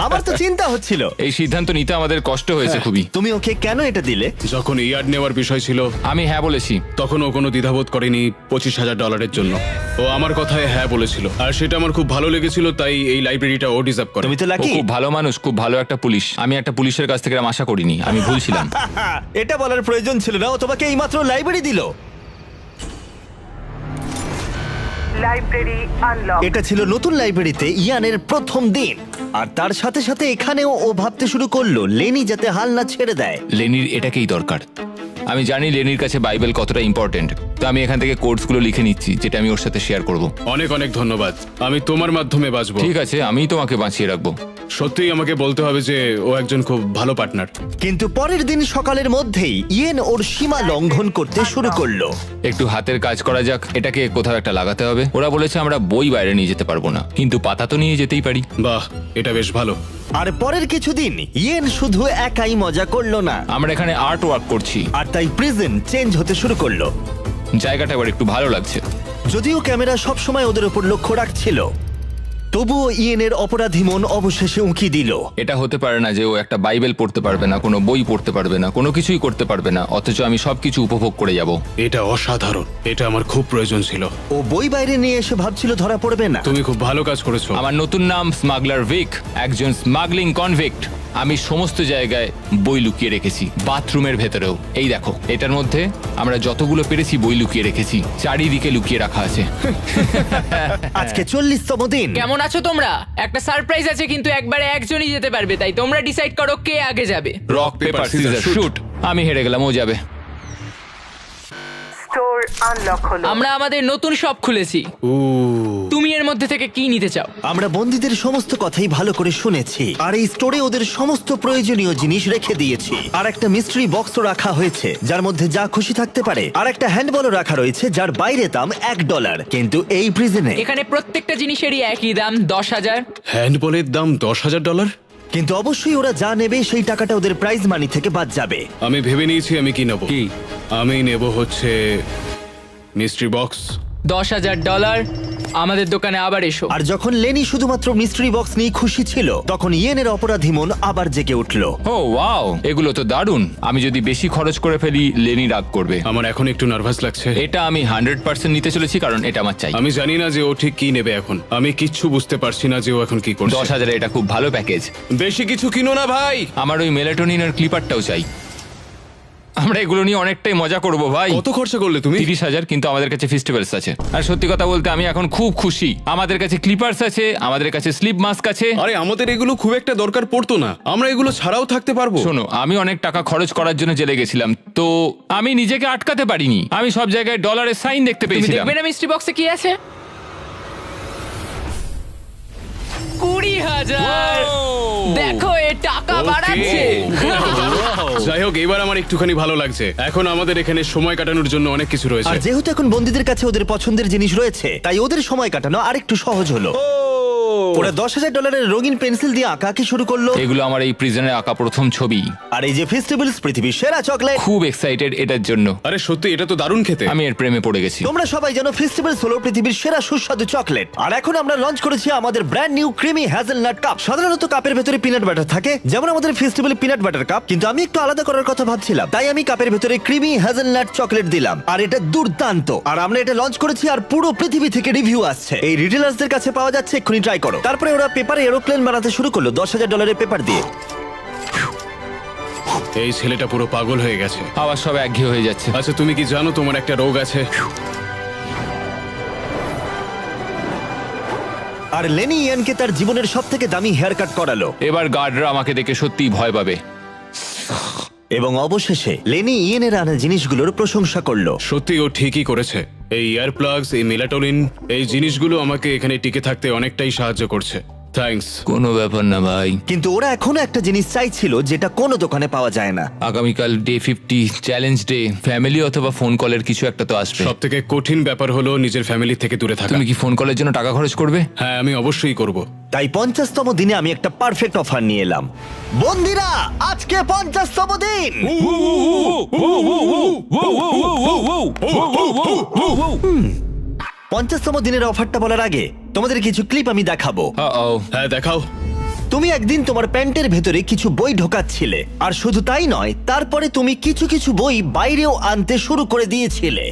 আমার তো চিন্তা হচ্ছিল। এই সিদ্ধান্ত নিতে আমাদের কষ্ট হয়েছে খুবই। তুমি ওকে কেন এটা দিলে? যখন ইয়ার্ড নেওয়ার বিষয় ছিল আমি হ্যাঁ বলেছি। তখন ও কোনো দ্বিধাবোধ করেনি $25,000 জন্য। ও আমার কথায় হ্যাঁ বলেছিল, আর সেটা আমার খুব ভালো লেগেছিল, তাই এই লাইব্রেরিটা ও ডিজার্ভ করে। তুমি তো ও লাকি। খুব ভালো মানুষ, খুব ভালো একটা পুলিশ। আমি একটা পুলিশের কাছ থেকে এরম আশা করিনি, আমি ভুলছিলাম। এটা বলার প্রয়োজন ছিল না, ও তোমাকে এইমাত্র লাইব্রেরি দিল। Library unlock. এটা ছিল নতুন লাইব্রেরিতে ইয়ানের প্রথম দিন, আর তার সাথে সাথে এখানেও ও ভাবতে শুরু করলো লেনি যাতে হাল না ছেড়ে দেয়। লেনির এটাকেই দরকার। আমি জানি লেনির কাছে বাইবেল কতটা ইম্পর্টেন্ট, তো আমি এখান থেকে কোর্সগুলো লিখে নিচ্ছি যেটা আমি ওর সাথে শেয়ার করব। অনেক অনেক ধন্যবাদ, আমি তোমার মাধ্যমে বাঁচবো। ঠিক আছে, আমি তোমাকে বাঁচিয়ে রাখবো। সত্যিই আমাকে বলতে হবে যে ও একজন খুব ভালো পার্টনার। কিন্তু পরের দিন সকালের মধ্যেই ইয়েন ওর সীমা লঙ্ঘন করতে শুরু করলো। একটু হাতের কাজ করা যাক, এটাকে কোথাও একটা লাগাতে হবে। ওরা বলেছে আমরা বই বাইরে নিয়ে যেতে পারবো না, কিন্তু পাতা তো নিয়ে যেতেই পারি। বাহ, এটা বেশ ভালো। আর পরের কিছুদিন ইয়েন শুধু একাই মজা করলো না, আমরা এখানে আর্ট ওয়ার্ক করছি, আর তাই প্রিজন চেঞ্জ হতে শুরু করলো। জায়গাটা এবার একটু ভালো লাগছে। যদিও ক্যামেরা সবসময় ওদের উপর লক্ষ্য রাখছিল, তবুও ইয়েনের অপরাধী মন অবশেষে উঁকি দিল। এটা হতে পারে না যে ও একটা বাইবেল পড়তে পারবে না, কোনো বই পড়তে পারবে না, কোনো কিছুই করতে পারবে না, অথচ আমি সবকিছু উপভোগ করে যাব। এটা অসাধারণ, এটা আমার খুব প্রয়োজন ছিল। ও বই বাইরে নিয়ে এসে ভাবছিল ধরা পড়বে না। তুমি খুব ভালো কাজ করেছো। আমার নতুন নাম স্মাগলার ভিক, একজন স্মাগলিং কনভিক্ট। আমি সমস্ত জায়গায় বই লুকিয়ে রেখেছি, বাথরুমের ভেতরেও। এই দেখো, এটার মধ্যে আমরা যতগুলো পেরেছি বই লুকিয়ে রেখেছি, চারিদিকে লুকিয়ে রাখা আছে। আজকে 40তম দিন। কেমন আছো তোমরা? একটা সারপ্রাইজ আছে, কিন্তু একবারে একজনই যেতে পারবে, তাই তোমরা ডিসাইড করো কে আগে যাবে। Rock paper scissor shoot. আমি হেরে গেলাম, ও যাবে। স্টোর আনলক হলো। আমরা আমাদের নতুন শপ খুলেছি। তুমি এর মধ্যে থেকে কি নিতে চাও? আমরা বন্দীদের সমস্ত কথাই ভালো করে শুনেছি, আর এই স্টোরে ওদের সমস্ত প্রয়োজনীয় জিনিস রেখে দিয়েছি। আর একটা মিস্ট্রি বক্সও রাখা হয়েছে যার মধ্যে যা খুশি থাকতে পারে, আর একটা হ্যান্ডবলও রাখা রয়েছে যার বাইরে দাম $1। কিন্তু এই প্রিজনে এখানে প্রত্যেকটা জিনিসেরই একই দাম, 10,000। হ্যান্ডবলের দাম $10,000। কিন্তু অবশ্যই ওরা যা নেবে সেই টাকাটা ওদের প্রাইজ মানি থেকে বাদ যাবে। আমি ভেবে নিয়েছি আমি কি নেব। কি? আমি নেব হচ্ছে মিস্ট্রি বক্স। $10,000। আমাদের দোকানে আবার এসো। আর যখন লেনি শুধুমাত্র মিস্ট্রি বক্স নিয়ে খুশি ছিল, তখন ইয়েনের অপরাধী মন আবার জেগে উঠল। ও ওয়াও, এগুলো তো দারুণ। আমি যদি বেশি খরচ করে ফেলি, লেনি রাগ করবে। আমার এখন একটু নার্ভাস লাগছে। এটা আমি 100% নিতে চলেছি, কারণ এটা আমার চাই। আমি জানি না যে ও ঠিক কি নেবে এখন। আমি কিচ্ছু বুঝতে পারছি না যে ও এখন কি করছে। 10,000 এটা খুব ভালো প্যাকেজ। বেশি কিছু কিনো না ভাই। আমার ওই মেলাটোনিনের ক্লিপারটাও চাই। আমরা এগুলো নিয়ে অনেকটাই মজা করব ভাই। কত খরচা করলে তুমি? 30,000, কিন্তু আমাদের কাছে ফেস্টিভ্যালস আছে। আর সত্যি কথা বলতে আমি এখন খুব খুশি। আমাদের কাছে ক্লিপার্স আছে, আমাদের কাছে স্লিপ মাস্ক আছে। আরে আমাদের এগুলো খুব একটা দরকার পড়তো না, আমরা এগুলো ছাড়াও থাকতে পারবো। শোনো, আমি অনেক টাকা খরচ করার জন্য জেলে গেছিলাম, তো আমি নিজেকে আটকাতে পারিনি। আমি সব জায়গায় ডলারের সাইন দেখতে তুমি পেয়েছিলাম। দেখবে না মিস্ট্রি বক্সে কি আছে? 20,000। দেখো, এ টাকা বাড়াচ্ছে। যাই হোক, এবার আমার একটুখানি ভালো লাগছে। এখন আমাদের এখানে সময় কাটানোর জন্য অনেক কিছু আর রয়েছে। যেহেতু এখন বন্দীদের কাছে ওদের পছন্দের জিনিস রয়েছে, তাই ওদের সময় কাটানো আরেকটু সহজ হলো। ওরা $10,000 রঙিন পেন্সিল দিয়ে আঁকাকে শুরু করলো। এগুলো আমার এই প্রিজনে আঁকা প্রথম ছবি। আর এই যে ফেস্টিভ্যালস পৃথিবীর সেরা চকলেট, খুব এক্সাইটেড এটার জন্য। আরে সত্যি, এটা তো দারুণ খেতে। আমি এর প্রেমে পড়ে গেছি। তোমরা সবাই জানো ফেস্টিভ্যালস হলো পৃথিবীর সেরা সুস্বাদু চকলেট। আর এখন আমরা লঞ্চ করেছি আমাদের brand new creamy hazelnut cup. সাধারণত কাপের ভেতরে পিনাট বাটার থাকে, যেমন আমাদের ফেস্টিভ্যাল পিনাট বাটার কাপ, কিন্তু আমি একটু আলাদা করার কথা ভাবছিলাম, তাই আমি কাপের ভেতরে ক্রিমি হ্যাজেলনাট চকলেট দিলাম। আর এটা দুর্দান্ত। আর আমরা এটা লঞ্চ করেছি, আর পুরো পৃথিবী থেকে রিভিউ আসছে। এই রিটেলার্সদের কাছে পাওয়া যাচ্ছে, এক্ষুনি ট্রাই করো। তারপরে ওরা পেপারে এরোপ্লেন বানাতে শুরু করলো $10,000 পেপার দিয়ে। এই ছেলেটা পুরো পাগল হয়ে গেছে। আবার সব একঘেয়ে হয়ে যাচ্ছে। আচ্ছা, তুমি কি জানো তোমার একটা রোগ আছে? আর লেনি ইয়ানকে তার জীবনের সবথেকে দামি হেয়ার কাট করালো। এবার গার্ডরা আমাকে দেখে সত্যিই ভয় পাবে। এবং অবশেষে লেনি ইয়েনের আনা জিনিসগুলোর প্রশংসা করলো। সত্যি ও ঠিকই করেছে। এই ইয়ার প্লাগস, এই মেলাটোনিন, এই জিনিসগুলো আমাকে এখানে টিকে থাকতে অনেকটাই সাহায্য করছে। থ্যাঙ্কস। কোনো ব্যাপার না ভাই। কিন্তু ওরা এখনো একটা জিনিস চাইছিল যেটা কোনো দোকানে পাওয়া যায় না। আগামীকাল ডে 50 চ্যালেঞ্জ ডে। ফ্যামিলি অথবা ফোন কলের কিছু একটা তো আসবে। সব থেকে কঠিন ব্যাপার হলো নিজের ফ্যামিলি থেকে দূরে থাকা। তুমি কি ফোন কলের জন্য টাকা খরচ করবে? হ্যাঁ, আমি অবশ্যই করব। তাই 50তম দিনে আমি একটা পারফেক্ট অফার নিয়ে এলাম। বন্ধুরা, আজকে 50তম দিন। 50তম দিনের অফারটা বলার আগে তোমাদের কিছু ক্লিপ আমি দেখাবো। হ্যাঁ, দেখাও। তুমি একদিন তোমার প্যান্টের ভেতরে কিছু বই ঢোকাচ্ছিলে, আর শুধু তাই নয়, তারপরে তুমি কিছু কিছু বই বাইরেও আনতে শুরু করে দিয়েছিলে।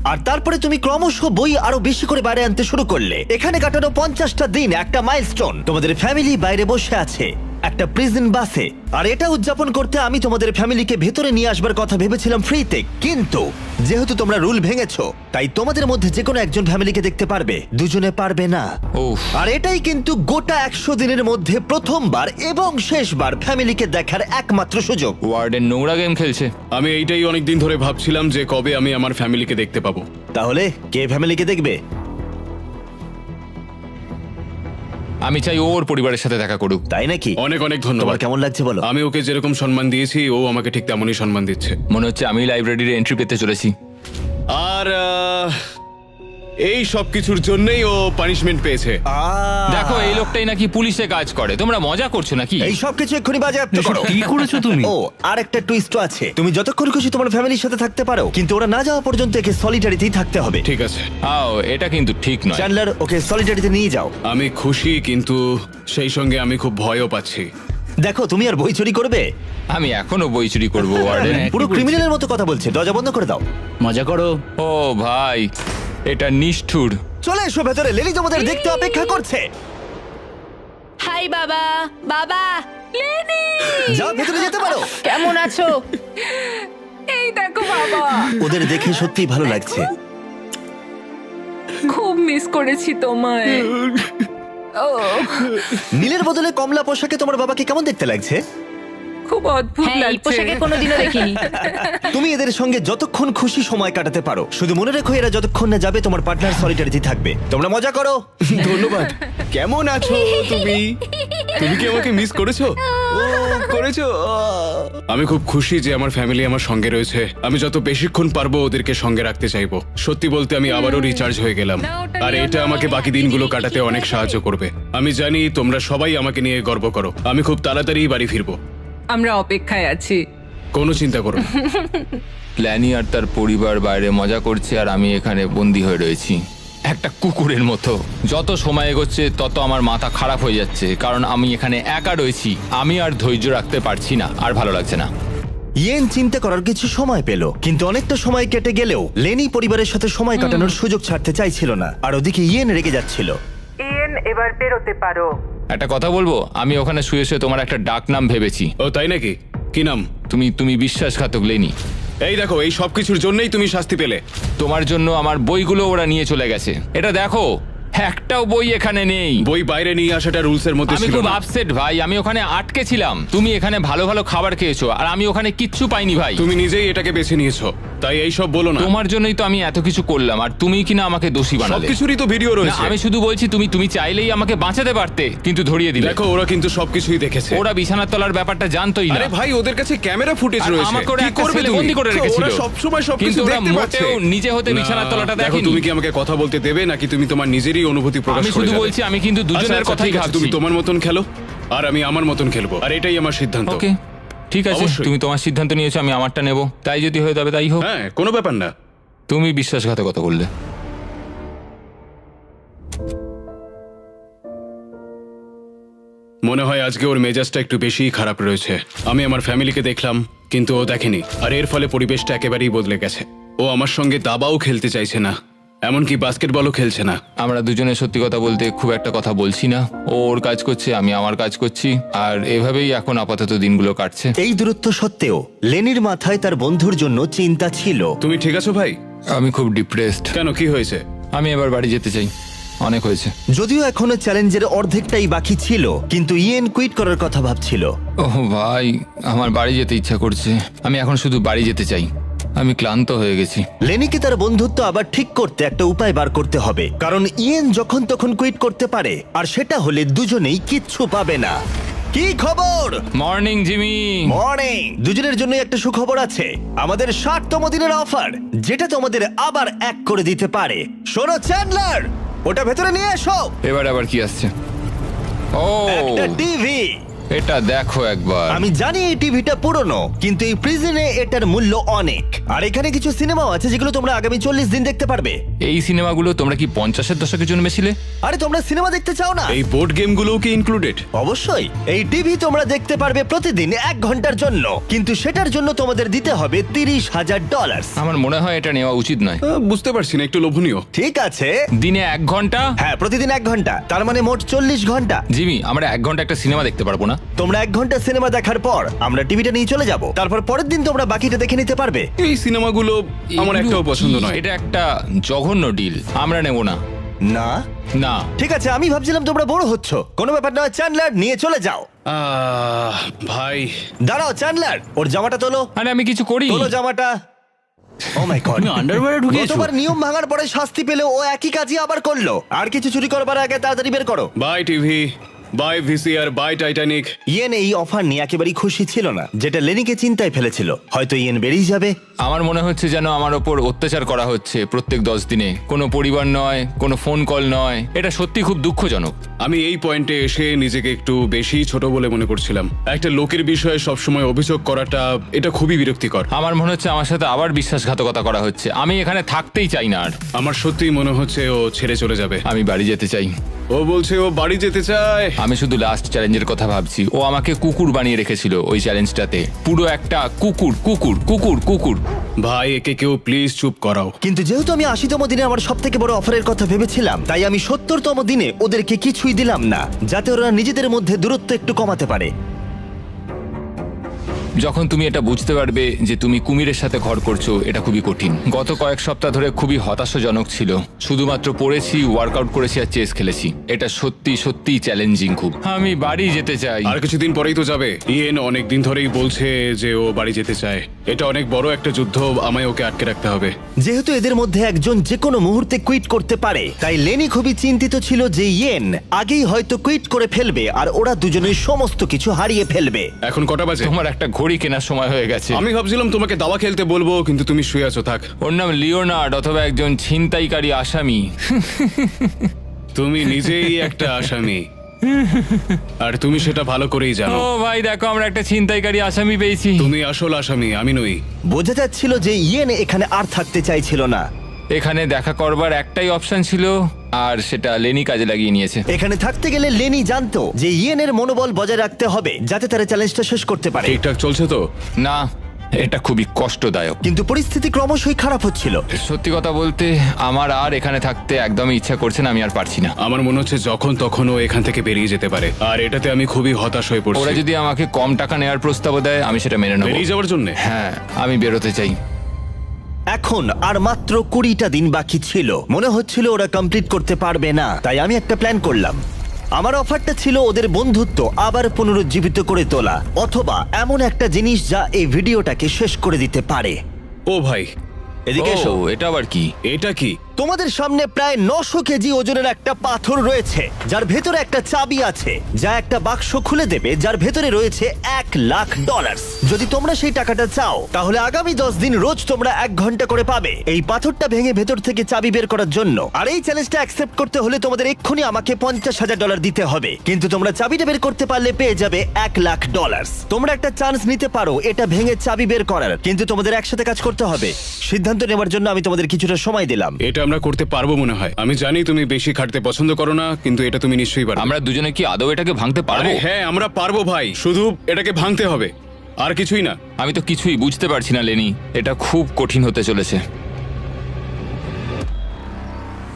আর তারপরে তুমি ক্রমশ বই আরো বেশি করে বাইরে আনতে শুরু করলে। এখানে কাটানো 50টা দিন একটা মাইলস্টোন। তোমাদের ফ্যামিলি বাইরে বসে আছে একটা প্রিজন বাসে, আর এটা উদযাপন করতে আমি তোমাদের ফ্যামিলিকে ভেতরে নিয়ে আসবার কথা ভেবেছিলাম ফ্রিতে। কিন্তু যেহেতু তোমরা রুল ভেঙেছো, তাই তোমাদের মধ্যে যে কোনো একজন ফ্যামিলিকে দেখতে পারবে, দুজনে পারবে না। উফ। আর এটাই কিন্তু গোটা 100 দিনের মধ্যে প্রথমবার এবং শেষবার ফ্যামিলিকে দেখার একমাত্র সুযোগ। ওয়ার্ডেন নোংরা গেম খেলছে। আমি এইটাই অনেকদিন ধরে ভাবছিলাম যে কবে আমি আমার ফ্যামিলিকে দেখতে পাবো। তাহলে কে ফ্যামিলিকে দেখবে? আমি চাই ওর পরিবারের সাথে দেখা করুক। তাই নাকি? অনেক অনেক তোমার ধন্যবাদ। কেমন লাগছে বলো? আমি ওকে যেরকম সম্মান দিয়েছি, ও আমাকে ঠিক তেমনই সম্মান দিচ্ছে। মনে হচ্ছে আমি লাইব্রেরির এন্ট্রি পেতে চলেছি। আর এই সব কিছুর জন্যই ও পানিশমেন্ট পেয়েছে। দেখো এই লোকটাই নাকি পুলিশে কাজ করে, তোমরা মজা করছো নাকি? এই সব কিছু এক্ষুনি বাজেয়াপ্ত করো। কি করেছো তুমি? ও আর একটা টুইস্ট আছে, তুমি যতক্ষণ খুশি তোমার ফ্যামিলির সাথে থাকতে পারো, কিন্তু ওরা না যাওয়া পর্যন্ত একে সলিটারিতেই থাকতে হবে। ঠিক আছে, এটা কিন্তু ঠিক নয়। চ্যান্ডলার, ওকে সলিটারিতে নিয়ে যাও। আমি খুশি, কিন্তু সেই সঙ্গে আমি খুব ভয়ও পাচ্ছি। দেখো, তুমি আর বই চুরি করবে? আমি এখনো বই চুরি করবো ওয়ার্ডেন? পুরো ক্রিমিনালের মতো কথা বলছে। দরজা বন্ধ করে দাও। মজা করো। ও ভাই, এটা নিষ্ঠুর। চলে এসো ভেতরে, লেলি তোমাদের দেখতে অপেক্ষা করছে। হাই বাবা। বাবা, লেনি যাও, ভেতরে যেতে পারো। কেমন আছো? এই দেখো বাবা, ওদের দেখে সত্যিই ভালো লাগছে। খুব মিস করেছি তোমায়। ও নীলের বদলে কমলা পোশাকে তোমার বাবাকে কেমন দেখতে লাগছে? খুব অদ্ভুত হ্যাঁ, এই লাগছে। পোশাকে কোনোদিনও দেখিনি। তুমি এদের সঙ্গে যতক্ষণ খুশি সময় কাটাতে পারো। শুধু মনে রেখো, এরা যতক্ষণ না যাবে তোমার পার্টনার সলিটারিতে থাকবে। তোমরা মজা করো। ধন্যবাদ। কেমন আছো তুমি? তুমি কি আমাকে মিস করেছো? ও করেছো। আমি খুব খুশি যে আমার ফ্যামিলি আমার সঙ্গে রয়েছে। আমি যত বেশিক্ষণ পারবো ওদেরকে সঙ্গে রাখতে চাইবো। সত্যি বলতে আমি আবারও রিচার্জ হয়ে গেলাম, আর এটা আমাকে বাকি দিনগুলো কাটাতে অনেক সাহায্য করবে। আমি জানি তোমরা সবাই আমাকে নিয়ে গর্ব করো। আমি খুব তাড়াতাড়ি বাড়ি ফিরবো। আমরা অপেক্ষায় আছি। কোনো চিন্তা করো না। প্ল্যানি আর তার পরিবার বাইরে মজা করছে, আর আমি এখানে বন্দি হয়ে রয়েছি একটা কুকুরের মতো। যত সময় এগোচ্ছে তত আমার মাথা খারাপ হয়ে যাচ্ছে, কারণ আমি এখানে একা রয়েছি। আমি আর ধৈর্য রাখতে পারছি না, আর ভালো লাগছে না। ইয়েন চিন্তা করার কিছু সময় পেল, কিন্তু অনেকটা সময় কেটে গেলেও লেনি পরিবারের সাথে সময় কাটানোর সুযোগ ছাড়তে চাইছিল না। আর ওদিকে ইয়েন রেগে যাচ্ছিল। ইয়েন, এবার বেরোতে পারো। একটা কথা বলবো, আমি ওখানে শুয়ে শুয়ে তোমার একটা ডাক নাম ভেবেছি। ও তাই নাকি? কি নাম? তুমি বিশ্বাসঘাতক লেনি। এই দেখো, এই সব কিছুর জন্যই তুমি শাস্তি পেলে। তোমার জন্য আমার বইগুলো ওরা নিয়ে চলে গেছে। এটা দেখো, একটাও বই এখানে নেই। বই বাইরে নিয়ে আসাটা রুলস এর মধ্যে আমি ছিল খুব না। আপসেট ভাই, আমি ওখানে আটকে ছিলাম। তুমি এখানে ভালো ভালো খাবার খেয়েছো, আর আমি ওখানে কিচ্ছু পাইনি ভাই। তুমি নিজেই এটাকে বেছে নিয়েছো, তাই এই সব বলো না। তোমার জন্যই তো আমি এত কিছু করলাম, আর তুমি কিনা আমাকে দোষী বানালে। সবকিছুরই তো ভিডিও না, রয়েছে। আমি শুধু বলছি তুমি চাইলেই আমাকে বাঁচাতে পারতে, কিন্তু ধরিয়ে দিলে। দেখো, ওরা কিন্তু সবকিছুই দেখেছে। ওরা বিছানার তলার ব্যাপারটা জানতোই না। আরে ভাই, ওদের কাছে ক্যামেরা ফুটেজ আর রয়েছে। আমাকে ওরা কি একটা করবে ছেলে তুমি? বন্দি করে রেখেছিল। ওরা সবসময় কিন্তু সবকিছু ওরা দেখতে পাচ্ছে। মোটেও নিজে হতে বিছানার তলাটা দেখো, দেখেনি। তুমি কি আমাকে কথা বলতে দেবে, নাকি তুমি তোমার নিজেরই অনুভূতি প্রকাশ আমি করে শুধু যাবে? বলছি, আমি কিন্তু দুজনের আচ্ছা, কথাই ঠিক আছে, ভাবছি। তুমি তোমার মতন খেলো, আর আমি আমার মতন খেলবো, আর এটাই আমার সিদ্ধান্ত। ওকে, ঠিক আছে, অবশ্যই। তুমি তোমার সিদ্ধান্ত নিয়েছো, আমি আমারটা নেব। তাই যদি হয়ে যাবে তাই হোক। হ্যাঁ, কোনো ব্যাপার না। তুমি বিশ্বাসঘাতকতা করলে। মনে হয় আজকে ওর মেজাজটা একটু বেশিই খারাপ রয়েছে। আমি আমার ফ্যামিলিকে দেখলাম, কিন্তু ও দেখেনি, আর এর ফলে পরিবেশটা একেবারেই বদলে গেছে। ও আমার সঙ্গে দাবাও খেলতে চাইছে না, এমনকি বাস্কেটবলও খেলছে না। আমরা দুজনে সত্যি কথা বলতে খুব একটা কথা বলছি না। ও ওর কাজ করছে, আমি আমার কাজ করছি, আর এভাবেই এখন আপাতত দিনগুলো কাটছে। এই দূরত্ব সত্ত্বেও লেনির মাথায় তার বন্ধুর জন্য চিন্তা ছিল। তুমি ঠিক আছো ভাই? আমি খুব ডিপ্রেসড। কেন, কি হয়েছে? আমি এবার বাড়ি যেতে চাই, অনেক হয়েছে। যদিও এখনো চ্যালেঞ্জের অর্ধেকটাই বাকি ছিল, কিন্তু ইয়েন কুইট করার কথা ভাবছিল। ওহ ভাই, আমার বাড়ি যেতে ইচ্ছা করছে। আমি এখন শুধু বাড়ি যেতে চাই, আমি ক্লান্ত হয়ে গেছি। লেনিকে তার বন্ধুত্ব আবার ঠিক করতে একটা উপায় বার করতে হবে, কারণ ইয়েন যখন তখন কুইট করতে পারে, আর সেটা হলে দুজনেই কিচ্ছু পাবে না। কি খবর? Morning Jimmy. মর্নিং। দুজনের জন্য একটা সুখবর আছে, আমাদের 60তম দিনের অফার, যেটা তোমাদের আবার এক করে দিতে পারে। শোনো চ্যান্ডলার, ওটা ভেতরে নিয়ে এসো। এবার আবার কি আসছে? ও, একটা টিভি। এটা দেখো একবার। আমি জানি এই টিভিটা পুরনো, কিন্তু এই প্রিজনে এটার মূল্য অনেক। আর এখানে কিছু সিনেমাও আছে যেগুলো তোমরা আগামী 40 দিন দেখতে পারবে। এই সিনেমাগুলো তোমরা কি 50-এর দশকে জন্মেছিলে? আরে তোমরা সিনেমা দেখতে চাও না? এই বোর্ড গেমগুলোও কি ইনক্লুডেড? অবশ্যই। এই টিভি তোমরা দেখতে পারবে প্রতিদিন 1 ঘন্টার জন্য, কিন্তু সেটার জন্য তোমাদের দিতে হবে $30,000। আমার মনে হয় এটা নেওয়া উচিত নয়। বুঝতে পারছি না, একটু লোভনীয়। ঠিক আছে, দিনে 1 ঘন্টা? হ্যাঁ, প্রতিদিন 1 ঘন্টা, তার মানে মোট 40 ঘন্টা। জিমি, আমরা 1 ঘন্টা একটা সিনেমা দেখতে পারবো না? তোমরা 1 ঘন্টা সিনেমা দেখার পর আমরা টিভিটা নিয়ে চলে যাব, তারপর পরের দিন তোমরা বাকিটা দেখে নিতে পারবে। এই সিনেমাগুলো আমার এগুলো একটাও পছন্দ কি? নয়। এটা একটা জঘন্য ডিল, আমরা নেব না। না, না। ঠিক আছে, আমি ভাবছিলাম তোমরা বড় হচ্ছ। কোনো ব্যাপার নয় চ্যান্ডলার, নিয়ে চলে যাও। ভাই, দাঁড়াও চ্যান্ডলার, ওর জামাটা তোলো। আরে আমি কিছু করি। তোলো জামাটা। ও মাই গড, তুমি আন্ডারওয়্যারে ঢুকিয়েছো? গতবার নিয়ম ভাঙার পরে শাস্তি পেলে ও একই কাজই আবার করলো। আর কিছু চুরি করবার আগে তাড়াতাড়ি বের করো। Bye TV. Bye VCR, bye Titanic. ইয়েন এই অফার নিয়ে একেবারেই খুশি ছিল না, যেটা লেনিকে চিন্তায় ফেলেছিল। হয়তো ইয়েন বেরিয়ে যাবে। আমার মনে হচ্ছে যেন আমার ওপর অত্যাচার করা হচ্ছে প্রত্যেক 10 দিনে। কোনো পরিবার নয়, কোনো ফোন কল নয়। এটা সত্যি খুব দুঃখজনক। আমি এই পয়েন্টে এসে নিজেকে একটু বেশি ছোট বলে মনে করছিলাম। একটা লোকের বিষয়ে সবসময় অভিযোগ করাটা এটা খুবই বিরক্তিকর। আমার মনে হচ্ছে আমার সাথে আবার বিশ্বাসঘাতকতা করা হচ্ছে। আমি এখানে থাকতেই চাই না আর। আমার সত্যিই মনে হচ্ছে ও ছেড়ে চলে যাবে। আমি বাড়ি যেতে চাই। ও বলছে ও বাড়ি যেতে চায়। আমি শুধু লাস্ট চ্যালেঞ্জের কথা ভাবছি। ও আমাকে কুকুর বানিয়ে রেখেছিল ওই চ্যালেঞ্জটাতে। পুরো একটা কুকুর কুকুর কুকুর কুকুর। ভাই একে কেউ প্লিজ চুপ করাও। কিন্তু যেহেতু আমি 80তম দিনে আমার সব থেকে বড় অফারের কথা ভেবেছিলাম, তাই আমি 70তম দিনে ওদেরকে কিছুই দিলাম না, যাতে ওরা নিজেদের মধ্যে দূরত্ব একটু কমাতে পারে। যখন তুমি এটা বুঝতে পারবে যে তুমি কুমিরের সাথে ঘর করছো, এটা খুবই কঠিন। গত কয়েক সপ্তাহ ধরে খুবই হতাশাজনক ছিল। শুধুমাত্র পড়েছি, ওয়ার্কআউট করেছি আর চেস খেলেছি। এটা সত্যি সত্যি চ্যালেঞ্জিং খুব। আমি বাড়ি যেতে চাই। আর কিছুদিন পরেই তো যাবে। ইয়েন অনেক দিন ধরেই বলছে যে ও বাড়ি যেতে চায়। এটা অনেক বড় একটা যুদ্ধ, আমায় ওকে আটকে রাখতে হবে। যেহেতু এদের মধ্যে একজন যে কোনো মুহূর্তে কুইট করতে পারে, তাই লেনি খুবই চিন্তিত ছিল যে ইয়েন আগেই হয়তো কুইট করে ফেলবে আর ওরা দুজনেই সমস্ত কিছু হারিয়ে ফেলবে। এখন কটা বাজে? তোমার একটা ঘড়ি কেনার সময় হয়ে গেছে। আমি ভাবছিলাম তোমাকে দাবা খেলতে বলবো, কিন্তু তুমি শুয়ে আছো। থাক। ওর নাম লিওনার্ড অথবা একজন ছিনতাইকারী আসামি। তুমি নিজেই একটা আসামি, আর তুমি সেটা ভালো করেই জানো। ও ভাই দেখো, আমরা একটা ছিনতাইকারী আসামি পেয়েছি। তুমি আসল আসামি, আমি নই। বোঝা যাচ্ছিল যে ইয়েন এখানে আর থাকতে চাইছিল না। এখানে দেখা করবার একটাই অপশন ছিল, আর সেটা লেনি কাজে লাগিয়ে নিয়েছে। এখানে থাকতে গেলে লেনি জানতো যে ইয়েনের মনোবল বজায় রাখতে হবে, যাতে তারা চ্যালেঞ্জটা শেষ করতে পারে। ঠিকঠাক চলছে তো? না, এটা খুবই কষ্টদায়ক। কিন্তু পরিস্থিতি ক্রমশই খারাপ হচ্ছিল। সত্যি কথা বলতে আমার আর এখানে থাকতে একদমই ইচ্ছা করছে না। আমি আর পারছি না। আমার মনে হচ্ছে যখন তখন ও এখান থেকে বেরিয়ে যেতে পারে, আর এটাতে আমি খুবই হতাশ হয়ে ওরা পড়ছি। যদি আমাকে কম টাকা নেওয়ার প্রস্তাব দেয়, আমি সেটা মেনে নেব। বেরিয়ে যাওয়ার জন্য? হ্যাঁ, আমি বেরোতে চাই। এখন আর মাত্র 20টা দিন বাকি ছিল। মনে হচ্ছিল ওরা কমপ্লিট করতে পারবে না, তাই আমি একটা প্ল্যান করলাম। আমার অফারটা ছিল ওদের বন্ধুত্ব আবার পুনরুজ্জীবিত করে তোলা, অথবা এমন একটা জিনিস যা এই ভিডিওটাকে শেষ করে দিতে পারে। ও ভাই, এদিকে এসো। ও, এটা আবার কি? এটা কি? তোমাদের সামনে প্রায় 900 কেজি ওজনের একটা পাথর রয়েছে, যার ভেতরে একটা চাবি আছে, যা একটা বাক্স খুলে দেবে, যার ভেতরে রয়েছে $1,00,000। যদি তোমরা সেই টাকাটা চাও, তাহলে আগামী 10 দিন রোজ তোমরা 1 ঘন্টা করে পাবে এই পাথরটা ভেঙে ভেতর থেকে চাবি বের করার জন্য। আর এই চ্যালেঞ্জটা অ্যাকসেপ্ট করতে হলে তোমাদের এক্ষুনি আমাকে $50,000 দিতে হবে। কিন্তু তোমরা চাবিটা বের করতে পারলে পেয়ে যাবে $1,00,000। তোমরা একটা চান্স নিতে পারো এটা ভেঙে চাবি বের করার, কিন্তু তোমাদের একসাথে কাজ করতে হবে। সিদ্ধান্ত নেওয়ার জন্য আমি তোমাদের কিছুটা সময় দিলাম। এটা আমরা করতে পারবো মনে হয়। আমি জানি তুমি বেশি খাটতে পছন্দ করো না, কিন্তু এটা তুমি নিশ্চয়ই পারবে। আমরা দুজনে কি আদৌ এটাকে ভাঙতে পারবো? আরে হ্যাঁ, আমরা পারবো ভাই, শুধু এটাকে ভাঙতে হবে, আর কিছুই না। আমি তো কিছুই বুঝতে পারছি না লেনি। এটা খুব কঠিন হতে চলেছে।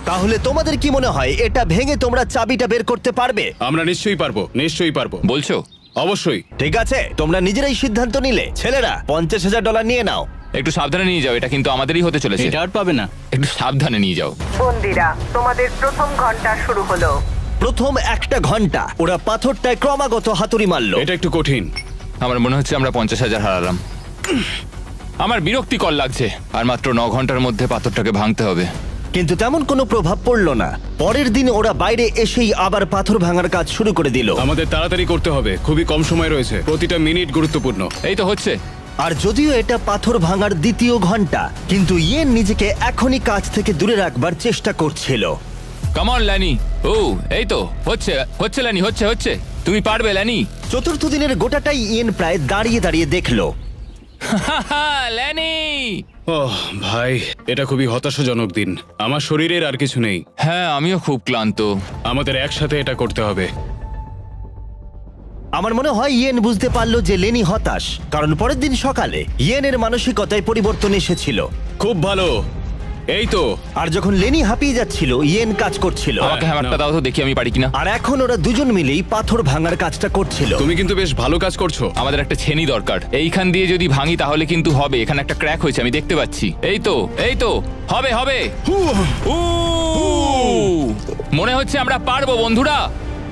তাহলে তোমাদের কি মনে হয় এটা ভেঙে তোমরা চাবিটা বের করতে পারবে? আমরা নিশ্চয়ই পারবো, নিশ্চয়ই পারবো। বলছো? অবশ্যই। ঠিক আছে, তোমরা নিজেরাই সিদ্ধান্ত নিলে। ছেলেরা, $50,000 নিয়ে নাও। একটু সাবধানে নিয়ে যাও, এটা কিন্তু আমাদেরই হতে চলেছে। এটা আর পাবে না। একটু সাবধানে নিয়ে যাও। বন্দিরা, তোমাদের প্রথম ঘন্টা শুরু হলো। প্রথম 1 ঘন্টা ওরা পাথরটায় ক্রমাগত হাতুড়ি মারলো। এটা একটু কঠিন। আমার মনে হচ্ছে আমরা 50,000 হারালাম। আমার বিরক্তিকর লাগছে। আর মাত্র 9 ঘন্টার মধ্যে পাথরটাকে ভাঙতে হবে। কিন্তু তেমন কোনো প্রভাব পড়লো না। পরের দিন ওরা বাইরে এসেই আবার পাথর ভাঙার কাজ শুরু করে দিল। আমাদের তাড়াতাড়ি করতে হবে, খুবই কম সময় রয়েছে, প্রতিটা মিনিট গুরুত্বপূর্ণ। এই তো হচ্ছে। আর যদিও এটা পাথর ভাঙার দ্বিতীয় ঘন্টা, কিন্তু ইয়েন নিজেকে এখনই কাজ থেকে দূরে রাখবার চেষ্টা করছিল। Come on ল্যানি। ও, এই তো হচ্ছে হচ্ছে ল্যানি, হচ্ছে হচ্ছে। তুমি পারবে ল্যানি। চতুর্থ দিনের গোটাটাই ইয়েন প্রায় দাঁড়িয়ে দাঁড়িয়ে দেখলো। ল্যানি। ওহ ভাই, এটা খুবই হতাশাজনক দিন। আমার শরীরের আর কিছু নেই। হ্যাঁ, আমিও খুব ক্লান্ত। আমাদের একসাথে এটা করতে হবে। আমার মনে হয় ইয়েন বুঝতে পারলো যে লেনি হতাশ, কারণ পরের দিন সকালে ইয়েনের মানসিকতায় পরিবর্তন এসেছিল। খুব ভালো, এই তো। আর যখন লেনি হাঁপিয়ে যাচ্ছিল, ইয়েন কাজ করছিল। আমাকে হ্যামারটা দাও তো, দেখি আমি পারি কিনা। আর এখন ওরা দুজন মিলেই পাথর ভাঙার কাজটা করছিল। তুমি কিন্তু বেশ ভালো কাজ করছো। আমাদের একটা ছেনি দরকার। এইখান দিয়ে যদি ভাঙি তাহলে কিন্তু হবে। এখানে একটা ক্র্যাক হয়েছে, আমি দেখতে পাচ্ছি। এই তো, এই তো, হবে হবে। মনে হচ্ছে আমরা পারবো বন্ধুরা।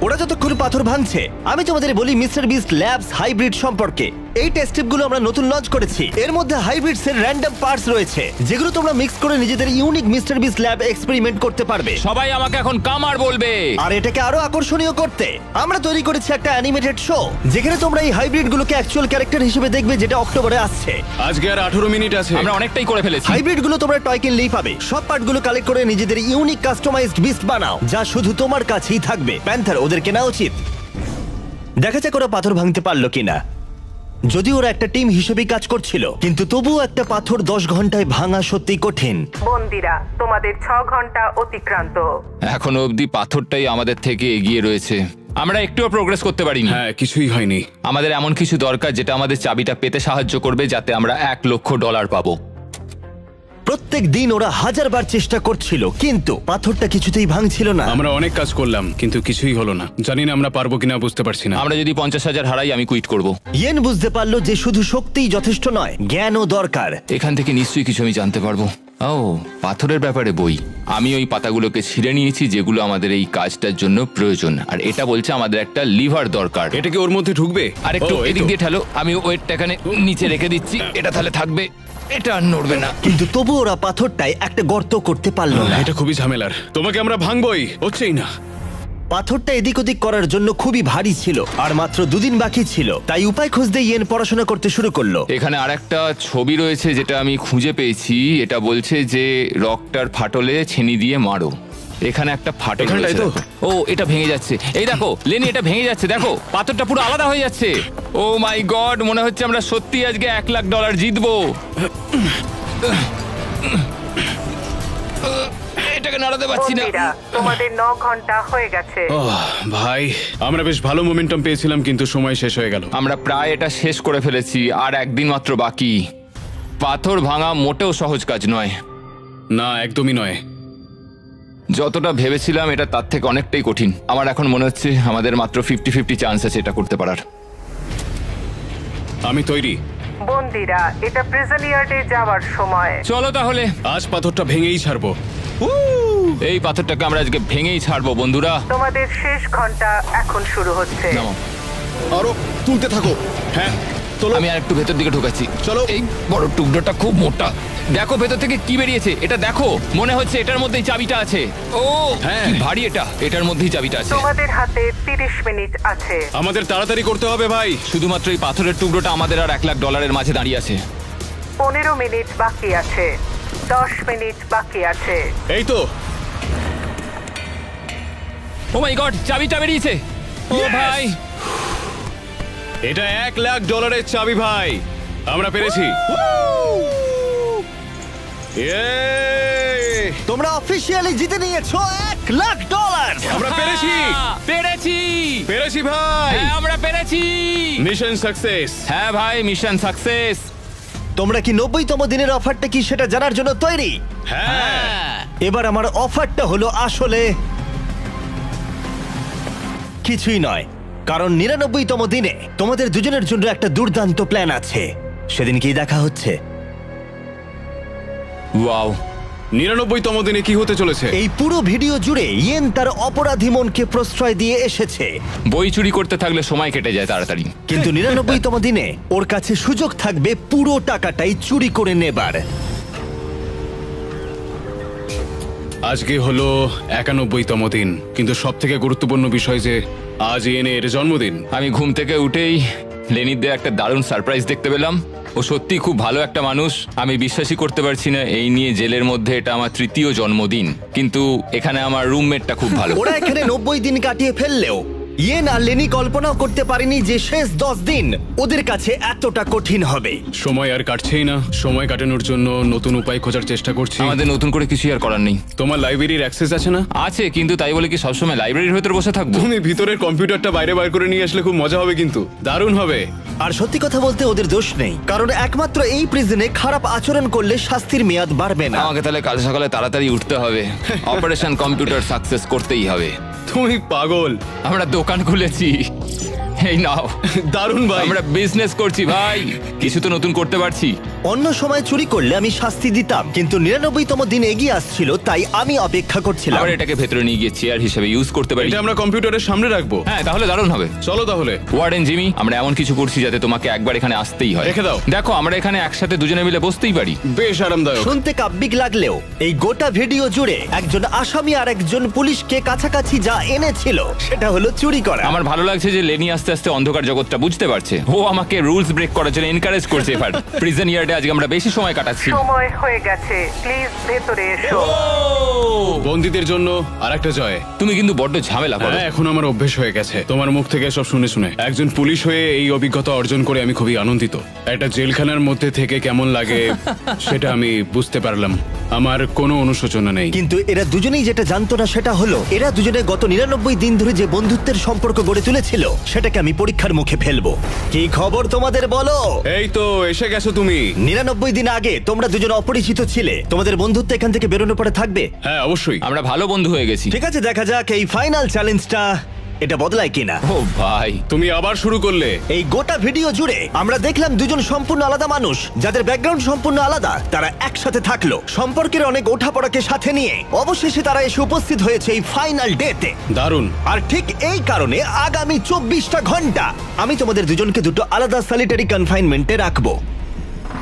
ওরা যতক্ষণ পাথর ভাঙছে, আমি তোমাদের বলি মিস্টার বিস্ট ল্যাবস হাইব্রিড সম্পর্কে। এই টেস্ট টিপগুলো আমরা নতুন লঞ্চ করেছি। এর মধ্যে হাইব্রিডস এর র্যান্ডম পার্টস রয়েছে যেগুলো তোমরা মিক্স করে নিজেদের ইউনিক মিস্টার বিস ল্যাব এক্সপেরিমেন্ট করতে পারবে। সবাই আমাকে এখন কামার বলবে। আর এটাকে আরো আকর্ষণীয় করতে আমরা তৈরি করেছি একটা অ্যানিমেটেড শো যেখানে তোমরা এই হাইব্রিড গুলোকে অ্যাকচুয়াল ক্যারেক্টার হিসেবে দেখবে, যেটা অক্টোবরে আসছে। আজকে আর 18 মিনিট আছে। আমরা অনেকটাই করে ফেলেছি। হাইব্রিড গুলো তোমরা টয় কিনলেই পাবে। সব পার্টগুলো কালেক্ট করে নিজেদের ইউনিক কাস্টমাইজড বিস্ট বানাও যা শুধু তোমার কাছেই থাকবে। প্যান্থার, ওদের কেনা উচিত। দেখা যাক ওরা পাথর ভাঙতে পারলো কিনা। যদি ওরা একটা টিম হিসেবেই কাজ করছিল, কিন্তু তবুও একটা পাথর 10 ঘন্টায় ভাঙা সত্যি কঠিন। বন্দিরা, তোমাদের 6 ঘন্টা অতিক্রান্ত। এখনো অবধি পাথরটাই আমাদের থেকে এগিয়ে রয়েছে। আমরা একটুও প্রোগ্রেস করতে পারিনি। হ্যাঁ, কিছুই হয়নি। আমাদের এমন কিছু দরকার যেটা আমাদের চাবিটা পেতে সাহায্য করবে, যাতে আমরা $1,00,000 পাবো। প্রত্যেক দিন ওরা 1000 বার চেষ্টা করছিল, কিন্তু পাথরটা কিছুতেই ভাঙছিল না। আমরা অনেক কাজ করলাম কিন্তু কিছুই হলো না। জানি না আমরা পারবো কিনা, বুঝতে পারছি না। আমরা যদি 50,000 হারাই, আমি কুইট করব। ইয়েন বুঝতে পারলো যে শুধু শক্তিই যথেষ্ট নয়, জ্ঞানও দরকার। এখান থেকে নিশ্চয়ই কিছু আমি জানতে পারবো। ও, পাথরের ব্যাপারে বই। আমি ওই পাতাগুলোকে ছিঁড়ে নিয়েছি যেগুলো আমাদের এই কাজটার জন্য প্রয়োজন। আর এটা বলছে আমাদের একটা লিভার দরকার। এটা কি ওর মধ্যে ঢুকবে? আর একটু ও, এই এদিক তো। দিয়ে ঠেলো। আমি ওয়েটটা এখানে নিচে রেখে দিচ্ছি। এটা তাহলে থাকবে, এটা আর নড়বে না। কিন্তু তবু ওরা পাথরটায় একটা গর্ত করতে পারলো না। এটা খুবই ঝামেলার। তোমাকে আমরা ভাঙবই, হচ্ছেই না। পাথরটা এদিক ওদিক করার জন্য খুবই ভারী ছিল, আর মাত্র 2 দিন বাকি ছিল। তাই উপায় খুঁজতে ইয়েন পড়াশোনা করতে শুরু করলো। এখানে আরেকটা ছবি রয়েছে যেটা আমি খুঁজে পেয়েছি। এটা বলছে যে রকটার ফাটলে ছেনি দিয়ে মারো। এখানে একটা ফাটল এখানটায় রয়েছে, তো? দেখো। ও, এটা ভেঙে যাচ্ছে। এই দেখো লেনি, এটা ভেঙে যাচ্ছে। দেখো পাথরটা পুরো আলাদা হয়ে যাচ্ছে। ও মাই গড, মনে হচ্ছে আমরা সত্যি আজকে $1,00,000 জিতবো। এটাকে নাড়াতে পারছি না। বন্দিরা, তোমাদের 9 ঘন্টা হয়ে গেছে। ভাই, আমরা বেশ ভালো মোমেন্টাম পেয়েছিলাম কিন্তু সময় শেষ হয়ে গেল। আমরা প্রায় এটা শেষ করে ফেলেছি, আর একদিন মাত্র বাকি। পাথর ভাঙা মোটেও সহজ কাজ নয়। না, একদমই নয়। যতটা ভেবেছিলাম এটা তার থেকে অনেকটাই কঠিন। আমার এখন মনে হচ্ছে আমাদের মাত্র 50-50 চান্স আছে এটা করতে পারার। আমি তৈরি। বন্দিরা, এটা প্রিজন ইয়ার্ডে যাওয়ার সময়। চলো তাহলে, আজ পাথরটা ভেঙেই ছাড়বো। এই পাথরটাকে আমরা আজকে ভেঙেই ছাড়বো বন্ধুরা। তোমাদের শেষ ঘন্টা এখন শুরু হচ্ছে। নামো। আরো তুলতে থাকো। হ্যাঁ, চলো। আমি আর একটু ভেতর দিকে ঢোকাচ্ছি। চলো। এই বড় টুকরোটা খুব মোটা। দেখো ভেতর থেকে কি বেরিয়েছে। এটা দেখো, মনে হচ্ছে এটার মধ্যেই চাবিটা আছে। ও হ্যাঁ। কি ভারী এটা। এটার মধ্যেই চাবিটা আছে। তোমাদের হাতে 30 মিনিট আছে। আমাদের তাড়াতাড়ি করতে হবে ভাই। শুধুমাত্র এই পাথরের টুকরোটা আমাদের আর $1,00,000 মাঝে দাঁড়িয়ে আছে। 15 মিনিট বাকি আছে। 10 মিনিট বাকি আছে। এই তো। ও মাই গড, চাবিটা বেরিয়েছে। ও ভাই, এটা $1,00,000 চাবি ভাই। আমরা পেরেছি। Yay! তোমরা অফিসিয়ালি জিতে নিয়েছো $1,00,000। আমরা পেরেছি। পেরেছি। পেরেছি ভাই। হ্যাঁ, আমরা পেরেছি। Mission success. হ্যাঁ ভাই, মিশন সাকসেস। তোমরা কি 90তম দিনের অফারটা কি সেটা জানার জন্য তৈরি? হ্যাঁ। এবার আমার অফারটা হলো আসলে কিছুই নয়, কারণ 99তম দিনে তোমাদের দুজনের জন্য একটা দুর্দান্ত প্ল্যান আছে। সেদিন কি দেখা হচ্ছে? ওয়াও, 99তম দিনে কি হতে চলেছে? এই পুরো ভিডিও জুড়ে ইয়েন তার অপরাধী মনকে প্রশ্রয় দিয়ে এসেছে, বই চুরি করতে থাকলে সময় কেটে যায় তাড়াতাড়ি। কিন্তু 99তম দিনে ওর কাছে সুযোগ থাকবে পুরো টাকাটাই চুরি করে নেবার। আজকে হলো 91তম দিন, কিন্তু সব থেকে গুরুত্বপূর্ণ বিষয় যে আজ ইয়েনের জন্মদিন। আমি ঘুম থেকে উঠেই লেনির দিয়ে একটা দারুণ সারপ্রাইজ দেখতে পেলাম। ও সত্যি খুব ভালো একটা মানুষ। আমি বিশ্বাসই করতে পারছি না এই নিয়ে জেলের মধ্যে এটা আমার 3য় জন্মদিন, কিন্তু এখানে আমার রুমমেটটা খুব ভালো। ওরা এখানে 90 দিন কাটিয়ে ফেললেও ইয়েন আর লেনি কল্পনাও করতে পারেনি যে শেষ 10 দিন ওদের কাছে এতটা কঠিন হবে। সময় আর কাটছেই না। সময় কাটানোর জন্য নতুন উপায় খোঁজার চেষ্টা করছি। আমাদের নতুন করে কিছু আর করার নেই। তোমার লাইব্রেরির অ্যাক্সেস আছে না? আছে, কিন্তু তাই বলে কি সবসময় লাইব্রেরির ভেতর বসে থাকবো? তুমি ভিতরের কম্পিউটারটা বাইরে বার করে নিয়ে আসলে খুব মজা হবে, কিন্তু দারুণ হবে। আর সত্যি কথা বলতে ওদের দোষ নেই, কারণ একমাত্র এই প্রিজনে খারাপ আচরণ করলে শাস্তির মেয়াদ বাড়বে না। আমাকে তাহলে কাল সকালে তাড়াতাড়ি উঠতে হবে। অপারেশন কম্পিউটার সাকসেস করতেই হবে। তুমি পাগল। আমরা দোকান খুলেছি। এই নাও। দারুণ ভাই। আমরা বিজনেস করছি ভাই। কিছু তো নতুন করতে পারছি। অন্য সময় চুরি করলে আমি শাস্তি দিতাম, কিন্তু 99তম দিন এগিয়ে আসছিল, তাই আমি অপেক্ষা করছিলাম। আবার এটাকে ভেতরে নিয়ে গিয়ে চেয়ার হিসেবে ইউজ করতে পারি। এটা আমরা কম্পিউটারের সামনে রাখবো। হ্যাঁ, তাহলে দারুণ হবে। চলো তাহলে। ওয়ার্ডেন জিমি, আমরা এমন কিছু করছি যাতে তোমাকে একবার এখানে আসতেই হয়। রেখে দাও। দেখো, আমরা এখানে একসাথে দুজনে মিলে বসতেই পারি। বেশ আরামদায়ক। শুনতে কাব্যিক লাগলেও এই গোটা ভিডিও জুড়ে একজন আসামি আর একজন পুলিশকে কাছাকাছি যা এনেছিল সেটা হলো চুরি করা। আমার ভালো লাগছে যে লেনি আস্তে আস্তে অন্ধকার জগৎটা বুঝতে পারছে। ও আমাকে রুলস ব্রেক করার জন্য এনকারেজ করছে। এবার প্রিজন ইয়ার্ডে আজকে আমরা বেশি সময় কাটাচ্ছি। সময় হয়ে গেছে, প্লিজ ভেতরে এসো। বন্দীদের জন্য আরেকটা জয়। তুমি কিন্তু বড্ড ঝামেলা করো। হ্যাঁ, এখন আমার অভ্যেস হয়ে গেছে তোমার মুখ থেকে সব শুনে শুনে। একজন পুলিশ হয়ে এই অভিজ্ঞতা অর্জন করে আমি খুবই আনন্দিত। একটা জেলখানার মধ্যে থেকে কেমন লাগে সেটা আমি বুঝতে পারলাম। আমার কোনো অনুশোচনা নেই। কিন্তু এরা দুজনেই যেটা জানতো না সেটা হলো এরা দুজনে গত 99 দিন ধরে যে বন্ধুত্বের সম্পর্ক গড়ে তুলেছিল সেটাকে আমি পরীক্ষার মুখে ফেলবো। কি খবর তোমাদের বলো? এই তো এসে গেছো তুমি। 99 দিন আগে তোমরা দুজন অপরিচিত ছিলে, তোমাদের বন্ধুত্ব এখান থেকে বেরোনোর পরে থাকবে। হ্যাঁ, অবশ্যই। আমরা ভালো বন্ধু হয়ে গেছি। ঠিক আছে, দেখা যাক এই ফাইনাল চ্যালেঞ্জটা এটা বদলায় কিনা। ও ভাই, তুমি আবার শুরু করলে। এই গোটা ভিডিও জুড়ে আমরা দেখলাম দুজন সম্পূর্ণ আলাদা মানুষ যাদের ব্যাকগ্রাউন্ড সম্পূর্ণ আলাদা, তারা একসাথে থাকলো, সম্পর্কের অনেক ওঠাপড়াকে সাথে নিয়ে অবশেষে তারা এসে উপস্থিত হয়েছে এই ফাইনাল ডেতে। দারুণ। আর ঠিক এই কারণে আগামী 24টা ঘন্টা আমি তোমাদের দুজনকে দুটো আলাদা সলিটারি কনফাইনমেন্টে রাখবো।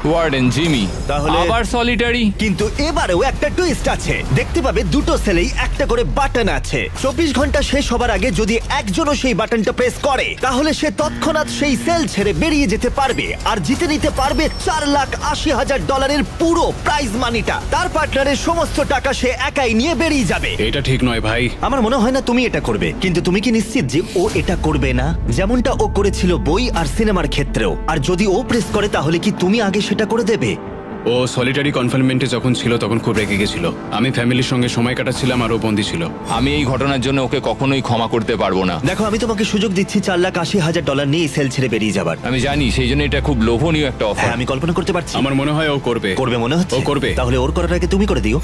ওয়ার্ডেন জিমি, তাহলে- আবার সলিটারি? কিন্তু এবারেও একটা টুইস্ট আছে। দেখতে পাবে দুটো সেলেই একটা করে বাটন আছে। 24 ঘন্টা শেষ হবার আগে যদি একজনও সেই বাটনটা প্রেস করে তাহলে সে তৎক্ষণাৎ সেই সেল ছেড়ে বেরিয়ে যেতে পারবে আর জিতে নিতে পারবে $4,80,000 পুরো প্রাইজ মানিটা। তার পার্টনারের সমস্ত টাকা সে একাই নিয়ে বেরিয়ে যাবে। এটা ঠিক নয় ভাই। আমার মনে হয় না তুমি এটা করবে, কিন্তু তুমি কি নিশ্চিত যে ও এটা করবে না, যেমনটা ও করেছিল বই আর সিনেমার ক্ষেত্রেও? আর যদি ও প্রেস করে তাহলে কি তুমি আগে সেটা করে দেবে? ও সলিটারি কনফাইনমেন্টে যখন ছিল তখন খুব রেগে গেছিল। আমি ফ্যামিলির সঙ্গে সময় কাটাচ্ছিলাম আর ও বন্দী ছিল। আমি এই ঘটনার জন্য ওকে কখনোই ক্ষমা করতে পারবো না। দেখো, আমি তোমাকে সুযোগ দিচ্ছি $4,80,000 নিয়ে সেল ছেড়ে বেরিয়ে যাবার। আমি জানি, সেই জন্য এটা খুব লোভনীয় একটা হ্যাঁ, অফার। আমি কল্পনা করতে পারছি। আমার মনে হয় ও করবে। করবে মনে হচ্ছে? ও করবে। তাহলে ওর করার আগে তুমি করে দিও।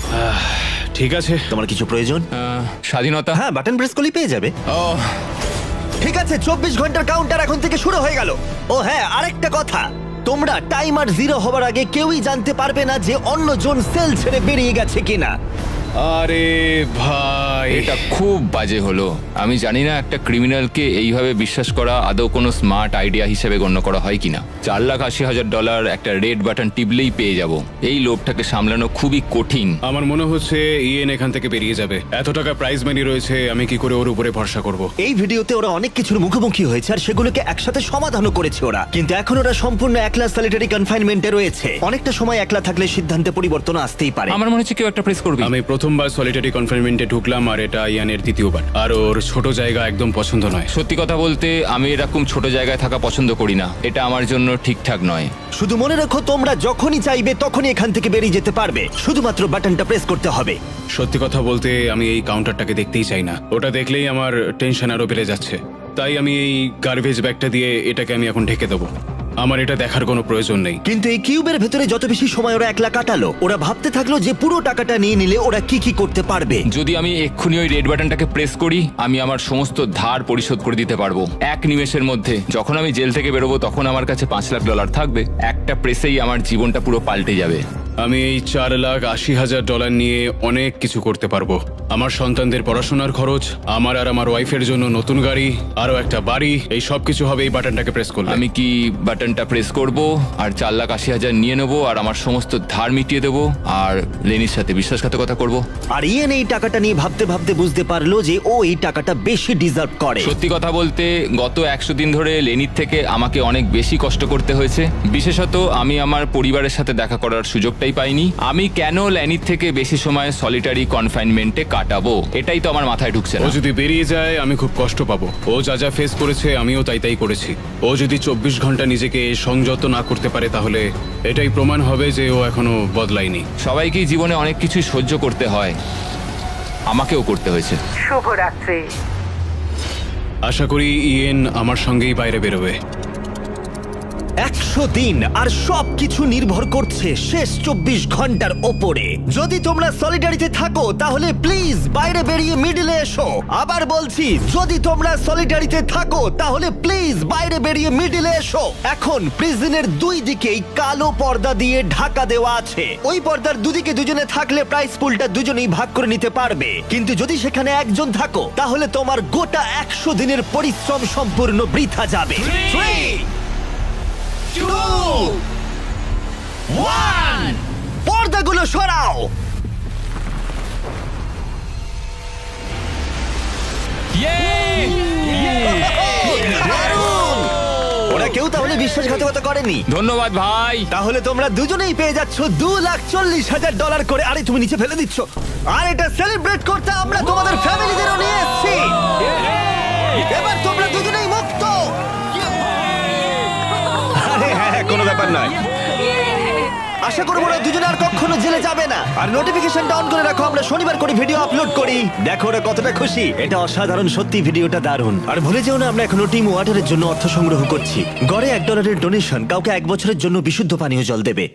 ঠিক আছে। তোমার কিছু প্রয়োজন? স্বাধীনতা। হ্যাঁ, বাটন প্রেস করলেই পেয়ে যাবে। ও, ঠিক আছে, 24 ঘন্টার কাউন্টার এখন থেকে শুরু হয়ে গেল। ও হ্যাঁ, আরেকটা কথা, তোমরা টাইমার 0 হবার আগে কেউই জানতে পারবে না যে অন্যজন সেল ছেড়ে বেরিয়ে গেছে কিনা। আরে ভাই, এটা খুব বাজে হলো। আমি জানি না একটা ক্রিমিনালকে এইভাবে বিশ্বাস করা আদৌ কোনো স্মার্ট আইডিয়া হিসেবে গণ্য করা হয় কিনা। $4,80,000 একটা রেড বাটন টিপলেই পেয়ে যাব। এই লোভটাকে সামলানো খুবই কঠিন। আমার মনে হচ্ছে ইয়েন এখান থেকে বেরিয়ে যাবে। এত টাকা প্রাইজ মানি রয়েছে, আমি কি করে ওর উপরে ভরসা করব? এই ভিডিওতে ওরা অনেক কিছুর মুখোমুখি হয়েছে আর সেগুলোকে একসাথে সমাধানও করেছে ওরা, কিন্তু এখন ওরা সম্পূর্ণ একলা সলিটারি কনফাইনমেন্টে রয়েছে। অনেকটা সময় একলা থাকলে সিদ্ধান্তে পরিবর্তন আসতেই পারে। আমার মনে হচ্ছে কেউ একটা প্রেস করবে। আমি প্রথমবার সলিটারি কনফাইনমেন্টে ঢুকলাম আর এটা ইয়ানের দ্বিতীয়বার। আর ওর ছোট জায়গা একদম পছন্দ নয়। সত্যি কথা বলতে, আমি এরকম ছোট জায়গায় থাকা পছন্দ করি না। এটা আমার জন্য ঠিকঠাক নয়। শুধু মনে রাখো, তোমরা যখনই চাইবে তখনই এখান থেকে বেরিয়ে যেতে পারবে, শুধুমাত্র বাটনটা প্রেস করতে হবে। সত্যি কথা বলতে আমি এই কাউন্টারটাকে দেখতেই চাই না। ওটা দেখলেই আমার টেনশন আরো বেড়ে যাচ্ছে। তাই আমি এই গার্বেজ ব্যাগটা দিয়ে এটাকে আমি এখন ঢেকে দেবো। আমার এটা দেখার কোনো প্রয়োজন নেই। কিন্তু এই কিউবের ভেতরে যত বেশি সময় ওরা একলা কাটালো, ওরা ভাবতে থাকলো যে পুরো টাকাটা নিয়ে নিলে ওরা কি কি করতে পারবে। যদি আমি এক্ষুনি ওই রেড বাটনটাকে প্রেস করি, আমি আমার সমস্ত ধার পরিশোধ করে দিতে পারবো এক নিমেষের মধ্যে। যখন আমি জেল থেকে বেরোবো তখন আমার কাছে $5,00,000 থাকবে। একটা প্রেসেই আমার জীবনটা পুরো পাল্টে যাবে। আমি এই $4,80,000 নিয়ে অনেক কিছু করতে পারবো। আমার সন্তানদের পড়াশোনার খরচ, আমার আর আমার ওয়াইফের জন্য নতুন গাড়ি, আরো একটা বাড়ি, এই সব কিছু হবে এই বাটনটাকে প্রেস করলে। আমি কি বাটনটা প্রেস করব আর $4,80,000 নিয়ে নেবো আর আমার সমস্ত ধার মিটিয়ে দেবো আর লেনির সাথে বিশ্বাসঘাতকতা করব। আর ইয়েন এই টাকাটা নিয়ে ভাবতে ভাবতে বুঝতে পারলো যে ও এই টাকাটা বেশি ডিজার্ভ করে। সত্যি কথা বলতে, গত 100 দিন ধরে লেনির থেকে আমাকে অনেক বেশি কষ্ট করতে হয়েছে। বিশেষত আমি আমার পরিবারের সাথে দেখা করার সুযোগটাই পাইনি। আমি কেন লেনির থেকে বেশি সময় সলিটারি কনফাইনমেন্টে কাটাবো, এটাই তো আমার মাথায় ঢুকছে ও না। যদি বেরিয়ে যায় আমি খুব কষ্ট পাবো। ও যা যা ফেস করেছে আমিও তাই করেছি। ও যদি 24 ঘন্টা নিজেকে সংযত না করতে পারে তাহলে এটাই প্রমাণ হবে যে ও এখনো বদলায়নি। সবাইকেই জীবনে অনেক কিছু সহ্য করতে হয়, আমাকেও করতে হয়েছে। শুভরাত্রি। আশা করি ইয়েন আমার সঙ্গেই বাইরে বেরোবে। 100 দিন আর সবকিছু নির্ভর করছে শেষ 24 ঘন্টার ওপরে। যদি তোমরা সলিডারিতে থাকো তাহলে প্লিজ বাইরে বেরিয়ে মিডলে এসো। আবার বলছি, যদি তোমরা সলিডারিতে থাকো তাহলে প্লিজ বাইরে বেরিয়ে মিডলে এসো। এখন প্রিজনের দুই দিকেই কালো পর্দা দিয়ে ঢাকা দেওয়া আছে। ওই পর্দার দুদিকে দুজনে থাকলে প্রাইস পুলটা দুজনেই ভাগ করে নিতে পারবে, কিন্তু যদি সেখানে একজন থাকো তাহলে তোমার গোটা 100 দিনের পরিশ্রম সম্পূর্ণ বৃথা যাবে। 3, 2, 1, পর্দাগুলো সরাও। দারুণ! ওরা কেউ তাহলে বিশ্বাসঘাতকতা করেনি। ধন্যবাদ ভাই। তাহলে তোমরা দুজনেই পেয়ে যাচ্ছ $2,40,000 করে। আরে তুমি নিচে ফেলে দিচ্ছ। আর এটা সেলিব্রেট করতে আমরা তোমাদের ফ্যামিলিদেরও নিয়ে এসেছি। এবার তোমরা দুজনেই মুক্ত। আরে হ্যাঁ, কোনো ব্যাপার নয়। আশা করবো ওরা দুজনে আর কখনো জেলে যাবে না। আর নোটিফিকেশনটা অন করে রাখো, আমরা শনিবার করে ভিডিও আপলোড করি। দেখো ওরা কতটা খুশি। এটা অসাধারণ, সত্যি ভিডিওটা দারুণ। আর ভুলে যেও না, আমরা এখনো টিম ওয়াটারের জন্য অর্থ সংগ্রহ করছি। গড়ে $1 ডোনেশন কাউকে 1 বছরের জন্য বিশুদ্ধ পানীয় জল দেবে।